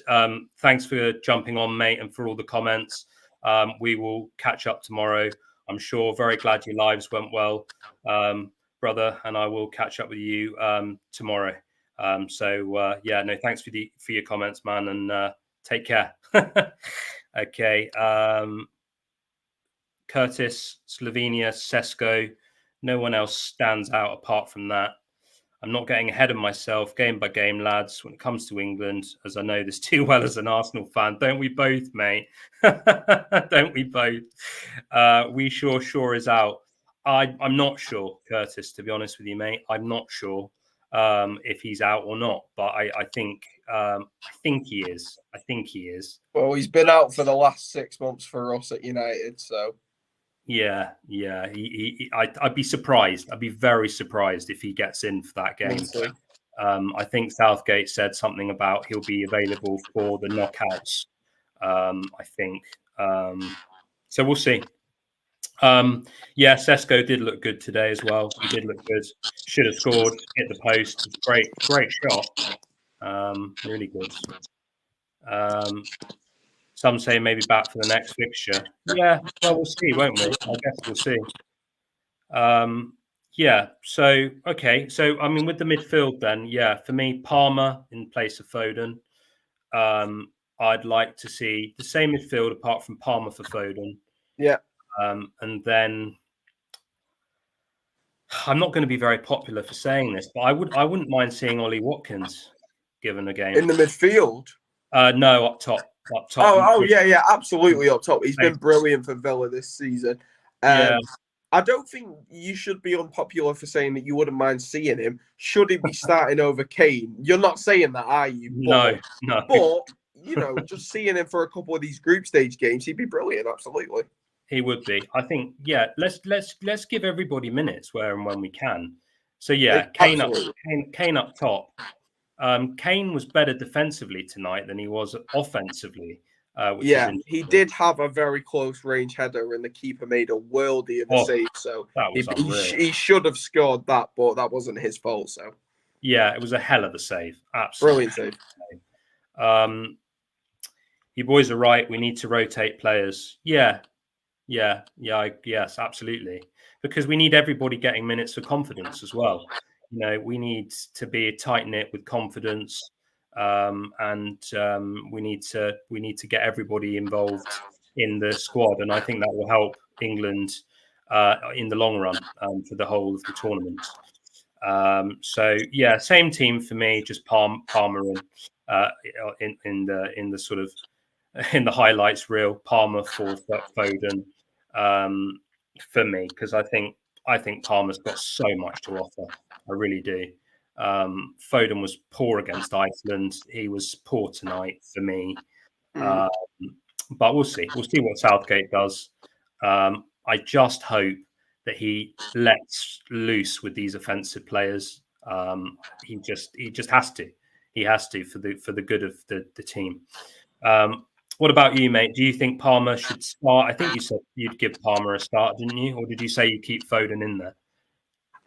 Thanks for jumping on, mate, and for all the comments. We will catch up tomorrow, I'm sure. Very glad your lives went well, brother, and I will catch up with you tomorrow. Thanks for your comments, man, and take care. Okay. Curtis, Slovenia, Sesko. No one else stands out apart from that. I'm not getting ahead of myself game by game, lads, when it comes to England, as I know this too well as an Arsenal fan. Don't we both, mate? Don't we both? We sure is out. I'm not sure, Curtis, to be honest with you, mate. I'm not sure if he's out or not, but I think he is. I think he is. Well, he's been out for the last 6 months for us at United, so... Yeah. I'd be surprised. I'd be very surprised if he gets in for that game. I think Southgate said something about he'll be available for the knockouts. I think so. We'll see. Sesko did look good today as well. He did look good. Should have scored. Hit the post. Great shot. Really good. Some say maybe back for the next fixture. Yeah, well, we'll see, won't we? I guess we'll see. So, okay. So, I mean, with the midfield then, for me, Palmer in place of Foden. I'd like to see the same midfield apart from Palmer for Foden. Yeah. And then I'm not going to be very popular for saying this, but I wouldn't mind seeing Ollie Watkins given a game. In the midfield? No, up top. Yeah, absolutely up top. He's been brilliant for Villa this season. I don't think you should be unpopular for saying that you wouldn't mind seeing him. Should he be starting over Kane? You're not saying that, are you? No. But, just seeing him for a couple of these group stage games, he'd be brilliant, absolutely. He would be. I think, let's give everybody minutes where and when we can. So, Kane up top. Kane was better defensively tonight than he was offensively. He did have a very close range header, and the keeper made a worldie of a save. So he should have scored that, but that wasn't his fault. So it was a hell of a save. Absolutely brilliant save. You boys are right. We need to rotate players. Yes, absolutely. Because we need everybody getting minutes for confidence as well. We need to be tight knit with confidence, and we need to get everybody involved in the squad, and I think that will help England in the long run for the whole of the tournament. Same team for me, just Palmer in the sort of in the highlights reel. Palmer for Foden for me, because I think Palmer's got so much to offer. I really do. Foden was poor against Iceland. He was poor tonight for me. But we'll see. We'll see what Southgate does. I just hope that he lets loose with these offensive players. He just has to. He has to for the good of the team. What about you, mate? Do you think Palmer should start? I think you said you'd give Palmer a start, didn't you? Or did you say you keep Foden in there?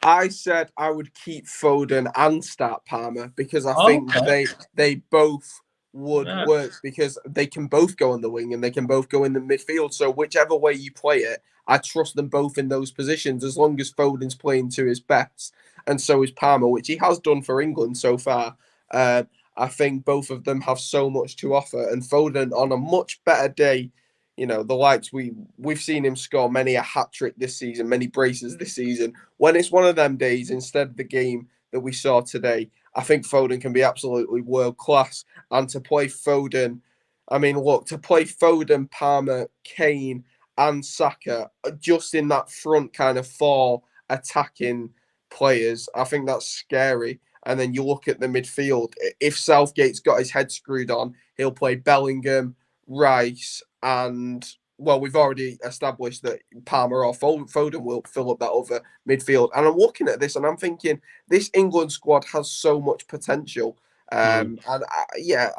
I said I would keep Foden and start Palmer because I Oh, think okay. they both would Yeah. work because they can both go on the wing and they can both go in the midfield. So whichever way you play it, I trust them both in those positions as long as Foden's playing to his best, and so is Palmer, which he has done for England so far. Uh, I think both of them have so much to offer, and Foden on a much better day. The likes we've seen him score many a hat trick this season, many braces this season. When it's one of them days, instead of the game that we saw today, I think Foden can be absolutely world class. And to play Foden, I mean, look, to play Foden, Palmer, Kane, and Saka just in that front kind of four attacking players, I think that's scary. And then you look at the midfield. If Southgate's got his head screwed on, he'll play Bellingham, Rice, and well, we've already established that Palmer or Foden will fill up that other midfield. And I'm looking at this and I'm thinking this England squad has so much potential. I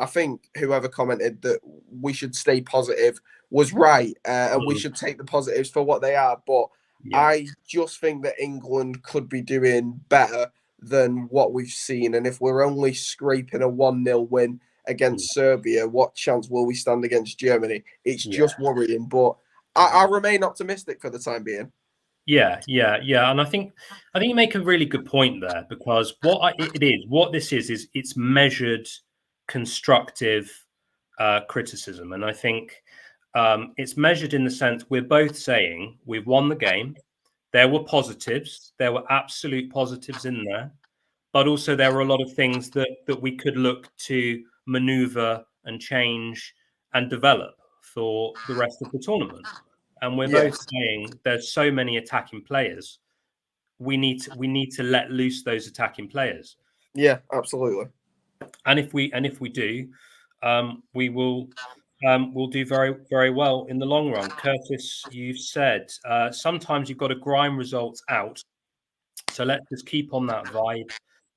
think whoever commented that we should stay positive was right, and we should take the positives for what they are. But Yeah. I just think that England could be doing better than what we've seen. And if we're only scraping a 1-0 win against Serbia, what chance will we stand against Germany? It's just worrying, but I remain optimistic for the time being. Yeah. And I think you make a really good point there, because what this is it's measured, constructive criticism. And I think it's measured in the sense we're both saying we've won the game. There were positives. There were absolute positives in there. But also there were a lot of things that we could look to maneuver and change and develop for the rest of the tournament. And we're both saying there's so many attacking players. We need to let loose those attacking players. Yeah, absolutely. And if we do, we'll do very, very well in the long run. Curtis, you've said sometimes you've got to grind results out. So let's just keep on that vibe.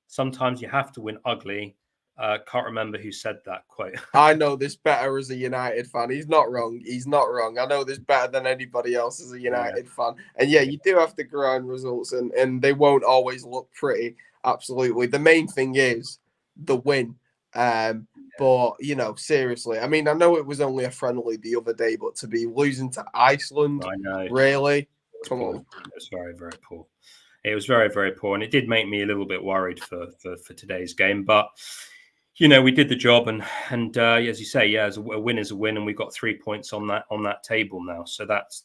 Sometimes you have to win ugly. Can't remember who said that quote. I know this better as a United fan. He's not wrong. He's not wrong. I know this better than anybody else as a United fan. And yeah, you do have to grind results, and they won't always look pretty. Absolutely. The main thing is the win. But seriously, I mean, I know it was only a friendly the other day, but to be losing to Iceland, I know. really? Come Poor. on. It was very, very poor. It was very, very poor, and it did make me a little bit worried for today's game. But we did the job, and as you say, as a win is a win, and we've got 3 points on that table now. So that's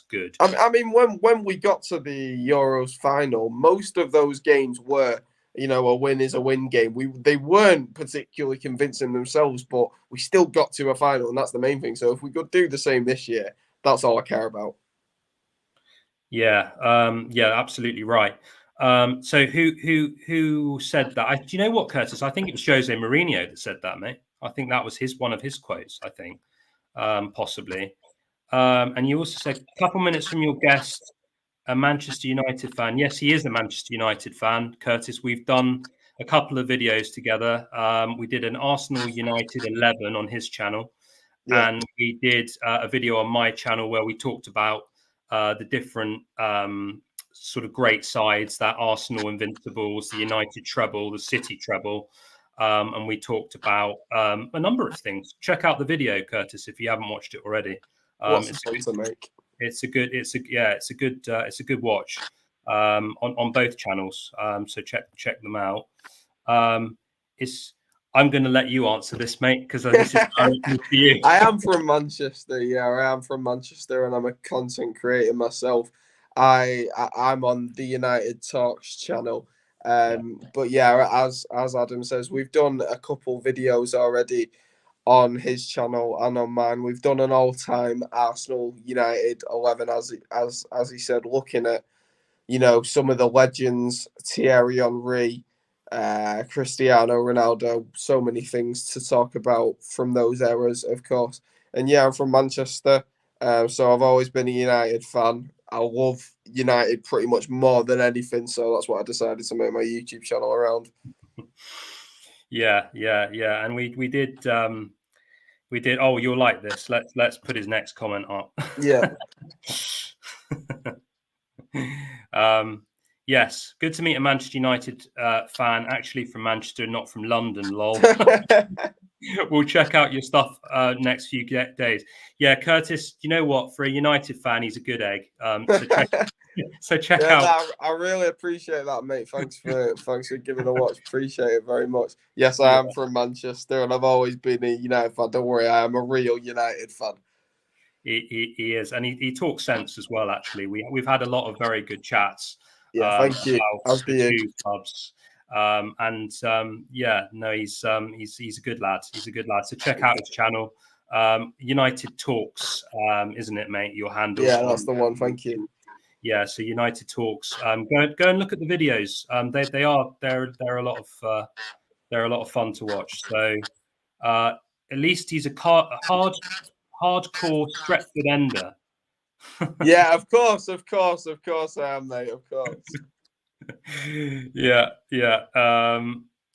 good. I mean, when we got to the Euros final, most of those games were, a win is a win game. They weren't particularly convincing themselves, but we still got to a final, and that's the main thing. So if we could do the same this year, that's all I care about. Yeah, absolutely right. So who said that? Do you know what, Curtis? I think it was Jose Mourinho that said that, mate. I think that was one of his quotes. I think possibly. And you also said a couple minutes from your guest, a Manchester United fan. Yes, he is a Manchester United fan, Curtis. We've done a couple of videos together. We did an Arsenal United 11 on his channel, and we did a video on my channel where we talked about the different sort of great sides, that Arsenal Invincibles, the United treble, the City treble. And we talked about a number of things. Check out the video, Curtis, if you haven't watched it already. What's the point to make? It's a good watch on both channels. So check them out. I'm going to let you answer this, mate, because this is directly for you. I am from Manchester. Yeah, I am from Manchester, and I'm a content creator myself. I'm on the United Talks channel. But yeah, as Adam says, we've done a couple videos already on his channel and on mine. We've done an all-time Arsenal United 11, as he said, looking at some of the legends, Thierry Henry, Cristiano Ronaldo, so many things to talk about from those eras, of course. And yeah, I'm from Manchester, so I've always been a United fan. I love United pretty much more than anything, so that's what I decided to make my YouTube channel around. Yeah, and we did. We did. Oh, you'll like this. Let's put his next comment up. Yeah. Yes, good to meet a Manchester United fan, actually from Manchester, not from London. Lol. We'll check out your stuff next few days. Yeah, Curtis. You know what? For a United fan, he's a good egg. So check out. I really appreciate that, mate. Thanks for giving a watch. Appreciate it very much. Yes, I am from Manchester, and I've always been a United fan. Don't worry, I am a real United fan. He is, and he talks sense as well. Actually, we've had a lot of very good chats. Yeah, thank you. About the two clubs. Yeah, no, he's a good lad. He's a good lad. So check out his channel, United Talks, isn't it, mate? Your handle. Yeah, that's the one. Thank you. Yeah, so United Talks. Go and look at the videos. They're a lot of fun to watch. So at least he's a hardcore Stretford ender. Yeah, of course I am, mate. Of course. Yeah.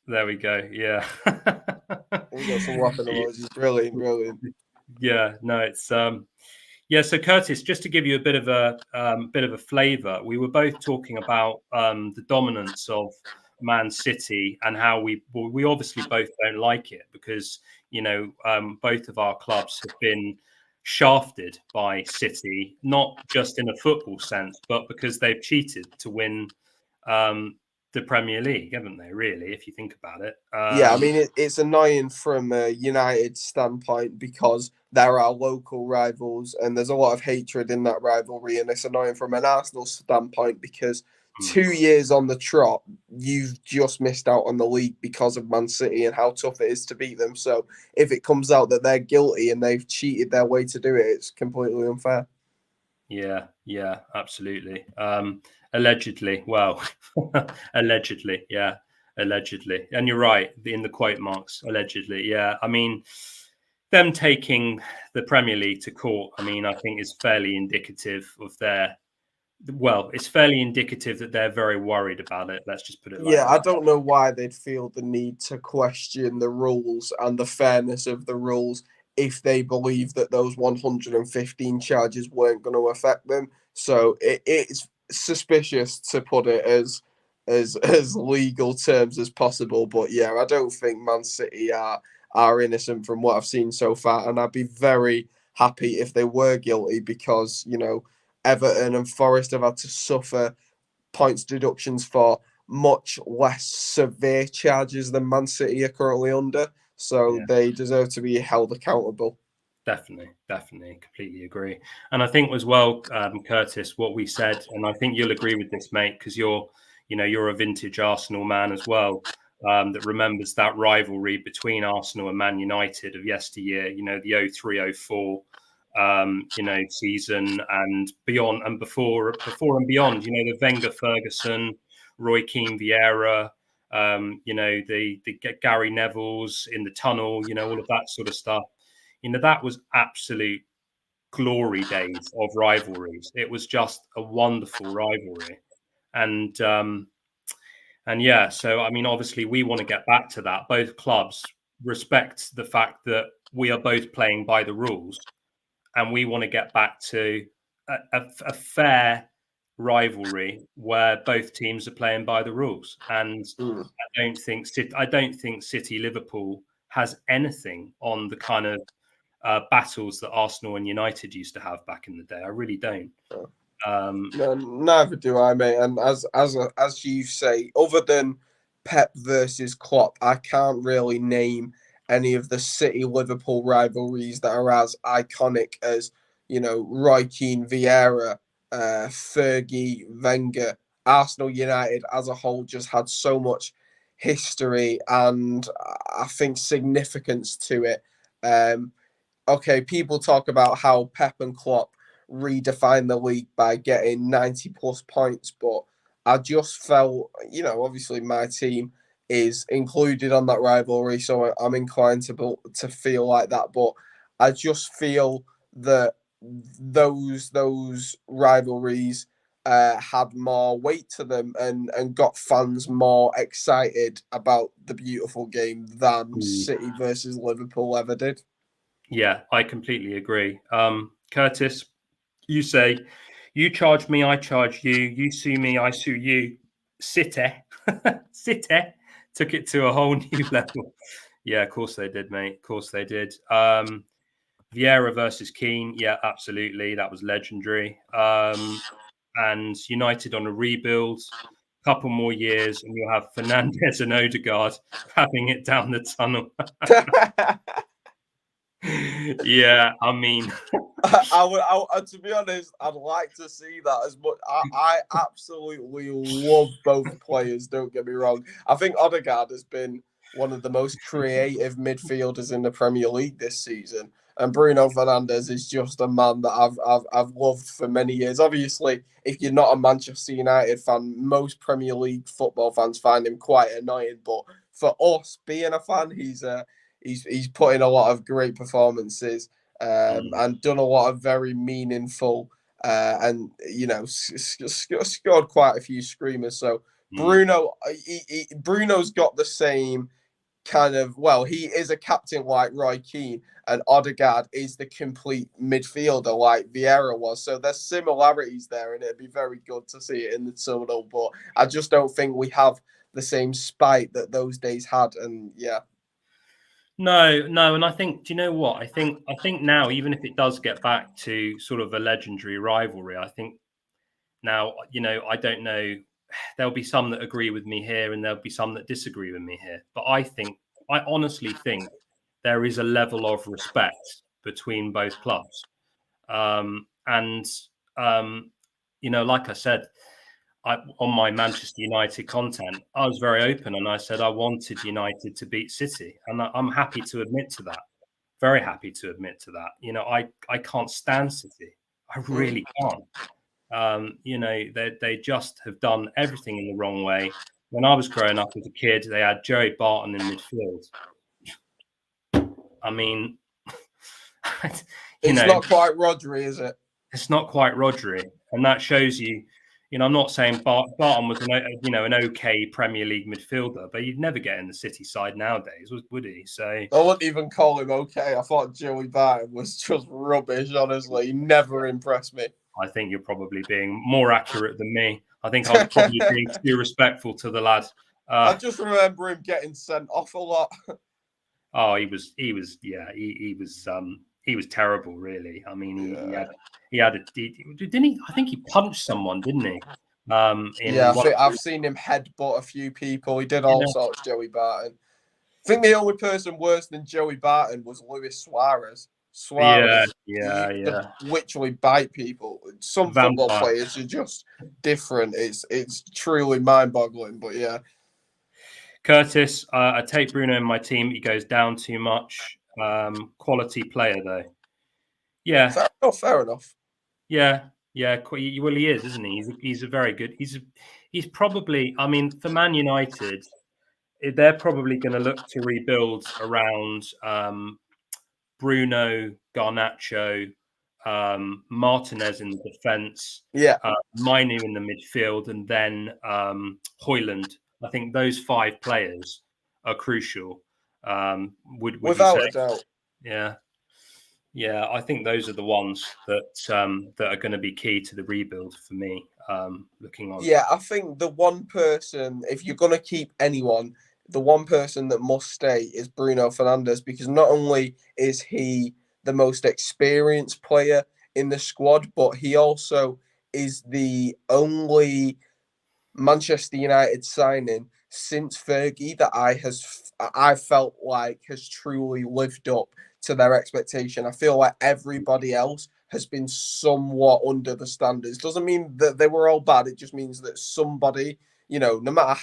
There we go. Yeah. We've got some laughing emojis. Brilliant. Yeah. No, it's yeah. So Curtis, just to give you a bit of a flavour, we were both talking about the dominance of Man City and how we obviously both don't like it because both of our clubs have been shafted by City, not just in a football sense, but because they've cheated to win the Premier League, haven't they? Really, if you think about it. Yeah, I mean it's annoying from a United standpoint because they're our local rivals, and there's a lot of hatred in that rivalry, and it's annoying from an Arsenal standpoint because 2 years on the trot, you've just missed out on the league because of Man City and how tough it is to beat them. So if it comes out that they're guilty and they've cheated their way to do it, it's completely unfair. Yeah, absolutely. Allegedly, well, allegedly, yeah, allegedly. And you're right, in the quote marks, allegedly. Yeah, I mean, them taking the Premier League to court, I mean, I think is fairly indicative of it's fairly indicative that they're very worried about it. Let's just put it like that. Yeah, I don't know why they'd feel the need to question the rules and the fairness of the rules if they believe that those 115 charges weren't going to affect them. So it's suspicious, to put it as legal terms as possible. But yeah, I don't think Man City are innocent from what I've seen so far, and I'd be very happy if they were guilty because Everton and Forest have had to suffer points deductions for much less severe charges than Man City are currently under. So they deserve to be held accountable. Definitely, completely agree. And I think as well, Curtis, what we said, and I think you'll agree with this, mate, because you're a vintage Arsenal man as well, that remembers that rivalry between Arsenal and Man United of yesteryear. The 03-04 season and beyond, and before and beyond. The Wenger, Ferguson, Roy Keane, Vieira. The Gary Neville's in the tunnel. All of that sort of stuff. That was absolute glory days of rivalries. It was just a wonderful rivalry. And yeah, so I mean, obviously we want to get back to that. Both clubs respect the fact that we are both playing by the rules, and we want to get back to a fair rivalry where both teams are playing by the rules. And I don't think City Liverpool has anything on the kind of battles that Arsenal and United used to have back in the day. I really don't. No, neither do I, mate. And as you say, other than Pep versus Klopp, I can't really name any of the City Liverpool rivalries that are as iconic as Roy Keane, Vieira, Fergie, Wenger. Arsenal United as a whole just had so much history and I think significance to it. Okay, people talk about how Pep and Klopp redefine the league by getting 90 plus points, but I just felt, obviously my team is included on that rivalry, so I'm inclined to feel like that. But I just feel that those rivalries had more weight to them and got fans more excited about the beautiful game than City versus Liverpool ever did. Yeah, I completely agree. Curtis, you say, you charge me, I charge you. You sue me, I sue you. City, City took it to a whole new level. Yeah, of course they did, mate. Of course they did. Vieira versus Keane. Yeah, absolutely. That was legendary. And United on a rebuild. Couple more years, and you'll have Fernandes and Odegaard having it down the tunnel. Yeah, I mean, to be honest, I'd like to see that as much. I absolutely love both players. Don't get me wrong. I think Odegaard has been one of the most creative midfielders in the Premier League this season, and Bruno Fernandes is just a man that I've loved for many years. Obviously, if you're not a Manchester United fan, most Premier League football fans find him quite annoying. But for us, being a fan, he's put in a lot of great performances and done a lot of very meaningful and scored quite a few screamers. So Bruno's got the same kind of, well, he is a captain like Roy Keane, and Odegaard is the complete midfielder like Vieira was. So there's similarities there, and it'd be very good to see it in the tunnel. But I just don't think we have the same spite that those days had. And yeah. No, and I think, do you know what? I think now, even if it does get back to sort of a legendary rivalry, I think now, I don't know. There'll be some that agree with me here, and there'll be some that disagree with me here. But I honestly think there is a level of respect between both clubs, and like I said, on my Manchester United content, I was very open, and I said I wanted United to beat City, and I'm happy to admit to that. Very happy to admit to that. I can't stand City. I really can't. They just have done everything in the wrong way. When I was growing up as a kid, they had Joey Barton in midfield. I mean, it's not quite Rodri, is it? It's not quite Rodri, and that shows you. I'm not saying Barton was an okay Premier League midfielder, but you'd never get in the City side nowadays, would he? So I wouldn't even call him okay. I thought Joey Barton was just rubbish. Honestly, he never impressed me. I think you're probably being more accurate than me. I think I was probably being too respectful to the lad. I just remember him getting sent off a lot. Oh, he was terrible, really. I mean, didn't he? I think he punched someone, didn't he? I've seen him headbutt a few people. He did all sorts, Joey Barton. I think the only person worse than Joey Barton was Luis Suarez. Literally bite people. Some football players are just different. It's truly mind-boggling, but yeah. Curtis, I take Bruno in my team. He goes down too much. Quality player, though. Yeah. Fair enough. Yeah. Well, he is, isn't he? He's a very good. He's probably. I mean, for Man United, they're probably going to look to rebuild around Bruno, Garnacho, Martinez in the defence. Yeah. Mainu in the midfield, and then Højlund. I think those 5 players are crucial. Would without you say? A doubt. Yeah. I think those are the ones that are going to be key to the rebuild for me. Looking on. Yeah, I think the one person, if you're going to keep anyone, the one person that must stay is Bruno Fernandes, because not only is he the most experienced player in the squad, but he also is the only Manchester United signing since Fergie that I felt like has truly lived up to their expectation. I feel like everybody else has been somewhat under the standards. Doesn't mean that they were all bad. It just means that somebody, no matter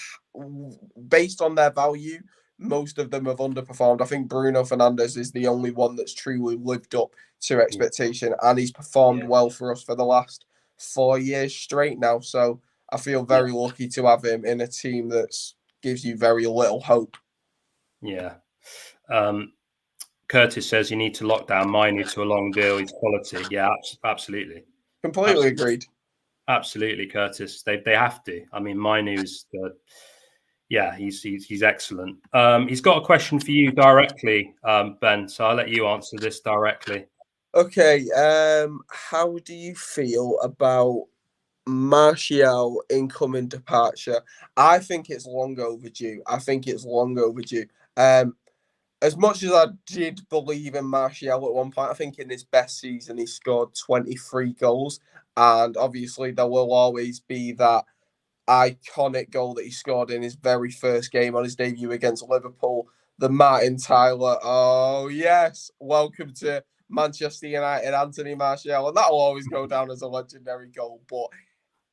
based on their value, most of them have underperformed. I think Bruno Fernandes is the only one that's truly lived up to expectation, and he's performed well for us for the last 4 years straight now. So I feel very lucky to have him in a team that gives you very little hope. Yeah. Curtis says you need to lock down Mainu to a long deal. He's quality. Yeah, absolutely. Completely agreed. Absolutely, Curtis. They have to. I mean, Mainu's Yeah, he's excellent. He's got a question for you directly, Ben. So I'll let you answer this directly. Okay. How do you feel about Martial incoming departure? I think it's long overdue. As much as I did believe in Martial at one point, I think in his best season he scored 23 goals, and obviously there will always be that iconic goal that he scored in his very first game on his debut against Liverpool, the Martin Tyler. Oh yes, welcome to Manchester United, Anthony Martial, and that will always go down as a legendary goal. But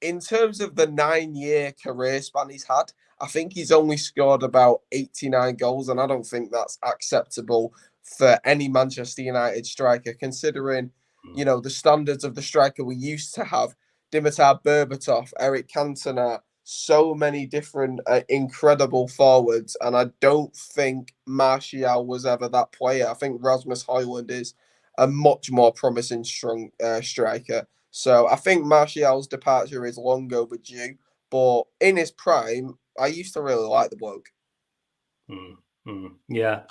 in terms of the 9-year career span he's had, I think he's only scored about 89 goals, and I don't think that's acceptable for any Manchester United striker, considering, the standards of the striker we used to have. Dimitar Berbatov, Eric Cantona, so many different incredible forwards, and I don't think Martial was ever that player. I think Rasmus Højlund is a much more promising strong striker. So I think Martial's departure is long overdue, but in his prime, I used to really like the bloke. Yeah.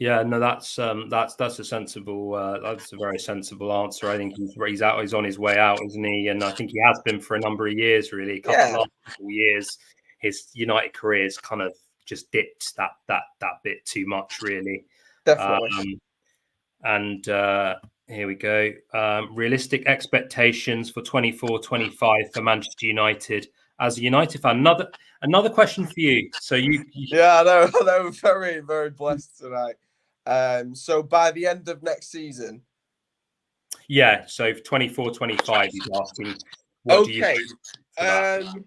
No, that's a sensible. That's a very sensible answer. I think he's out. He's on his way out, isn't he? And I think he has been for a number of years, really. Last couple of years, his United career's kind of just dipped that bit too much, really. Definitely. Here we go. Realistic expectations for 24-25 for Manchester United. As a United fan, another question for you. So Yeah, I know. Very, very blessed tonight. So by the end of next season. Yeah, so 24-25, he's asking, what do you think for that?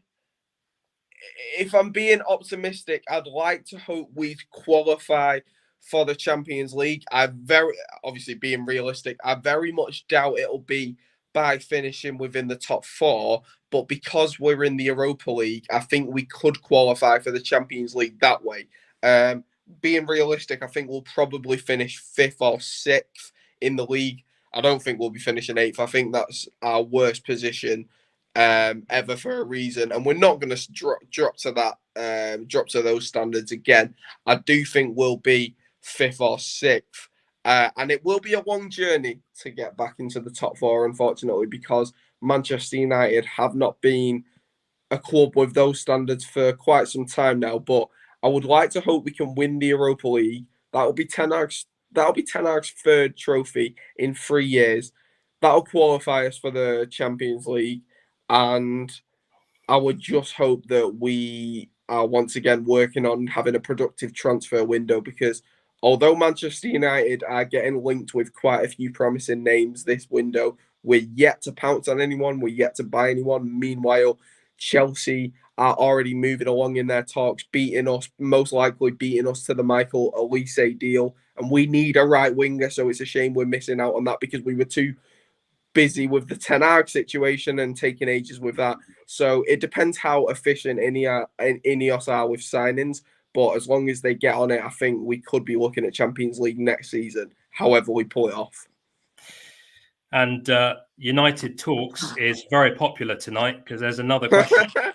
If I'm being optimistic, I'd like to hope we qualify for the Champions League. Obviously being realistic, I very much doubt it'll be by finishing within the top 4, but because we're in the Europa League, I think we could qualify for the Champions League that way. Being realistic, I think we'll probably finish 5th or 6th in the league. I don't think we'll be finishing 8th. I think that's our worst position ever for a reason, and we're not going to drop to that, drop to those standards again. I do think we'll be 5th or 6th, and it will be a long journey to get back into the top 4, unfortunately, because Manchester United have not been a club with those standards for quite some time now. But I would like to hope we can win the Europa League. That'll be Ten Hag's 3rd trophy in 3 years. That'll qualify us for the Champions League. And I would just hope that we are once again working on having a productive transfer window, because although Manchester United are getting linked with quite a few promising names this window, we're yet to pounce on anyone. We're yet to buy anyone. Meanwhile, Chelsea are already moving along in their talks, most likely beating us to the Michael Olise deal. And we need a right winger, so it's a shame we're missing out on that because we were too busy with the Ten Hag situation and taking ages with that. So it depends how efficient Ineos are with signings. But as long as they get on it, I think we could be looking at Champions League next season, however we pull it off. And United Talks is very popular tonight because there's another question.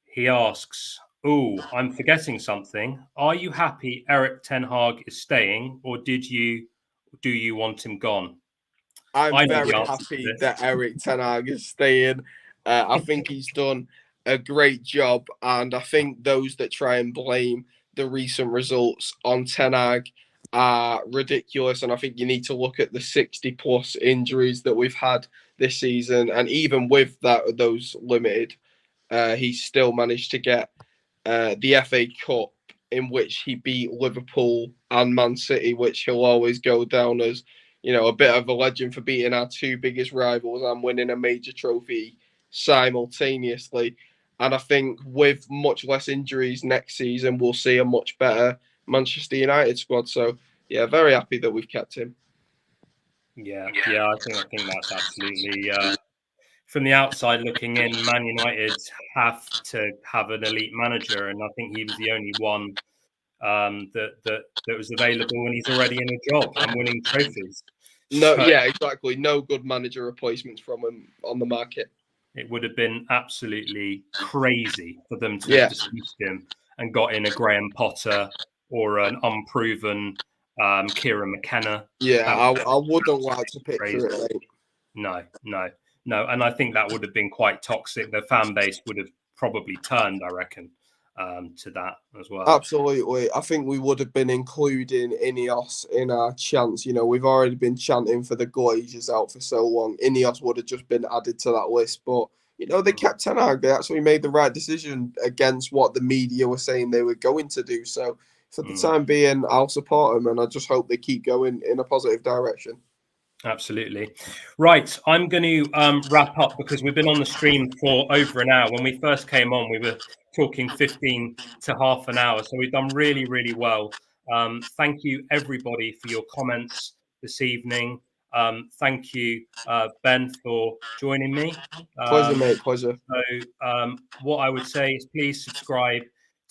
He asks, I'm forgetting something. Are you happy Erik ten Hag is staying, or do you want him gone? I'm very happy that Erik ten Hag is staying. I think he's done a great job, and I think those that try and blame the recent results on ten Hag are ridiculous. And I think you need to look at the 60+ injuries that we've had this season, and even with those limited, he's still managed to get the FA Cup, in which he beat Liverpool and Man City, which he'll always go down as, a bit of a legend for beating our 2 biggest rivals and winning a major trophy simultaneously. And I think with much less injuries next season, we'll see a much better Manchester United squad. So, yeah, very happy that we've kept him. Yeah, I think that's absolutely. From the outside looking in, Man United have to have an elite manager, and I think he was the only one that was available, and he's already in a job and winning trophies. No, yeah, exactly. No good manager replacements from him on the market. It would have been absolutely crazy for them to Yeah. have dismissed him and got in a Graham Potter or an unproven Kieran McKenna. Yeah, I wouldn't like to picture crazy. it, mate. No. And I think that would have been quite toxic. The fan base would have probably turned, I reckon, to that as well. Absolutely. I think we would have been including Ineos in our chants. You know, we've already been chanting for the Glazers out for so long. Ineos would have just been added to that list. But, you know, they kept Ten Hag. They actually made the right decision against what the media were saying they were going to do. So for the time being, I'll support them. And I just hope they keep going in a positive direction. Absolutely. Right. I'm going to wrap up because we've been on the stream for over an hour. When we first came on, we were talking 15 to half an hour. So we've done really, really well. Thank you, everybody, for your comments this evening. Thank you, Ben, for joining me. Pleasure, mate. Pleasure. So what I would say is please subscribe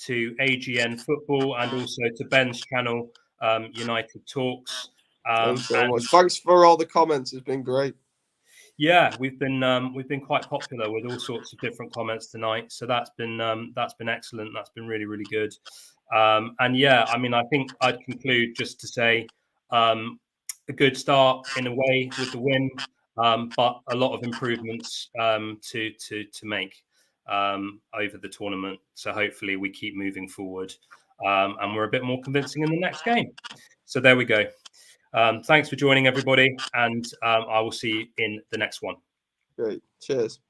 to AGN Football and also to Ben's channel, United Talks. Thanks so much. Thanks for all the comments. It's been great. Yeah, we've been quite popular with all sorts of different comments tonight. So that's been excellent. That's been really, really good. And yeah, I mean, I think I'd conclude just to say a good start in a way with the win, but a lot of improvements to make over the tournament. So hopefully we keep moving forward and we're a bit more convincing in the next game. So there we go. Thanks for joining, everybody, and I will see you in the next one. Great. Cheers.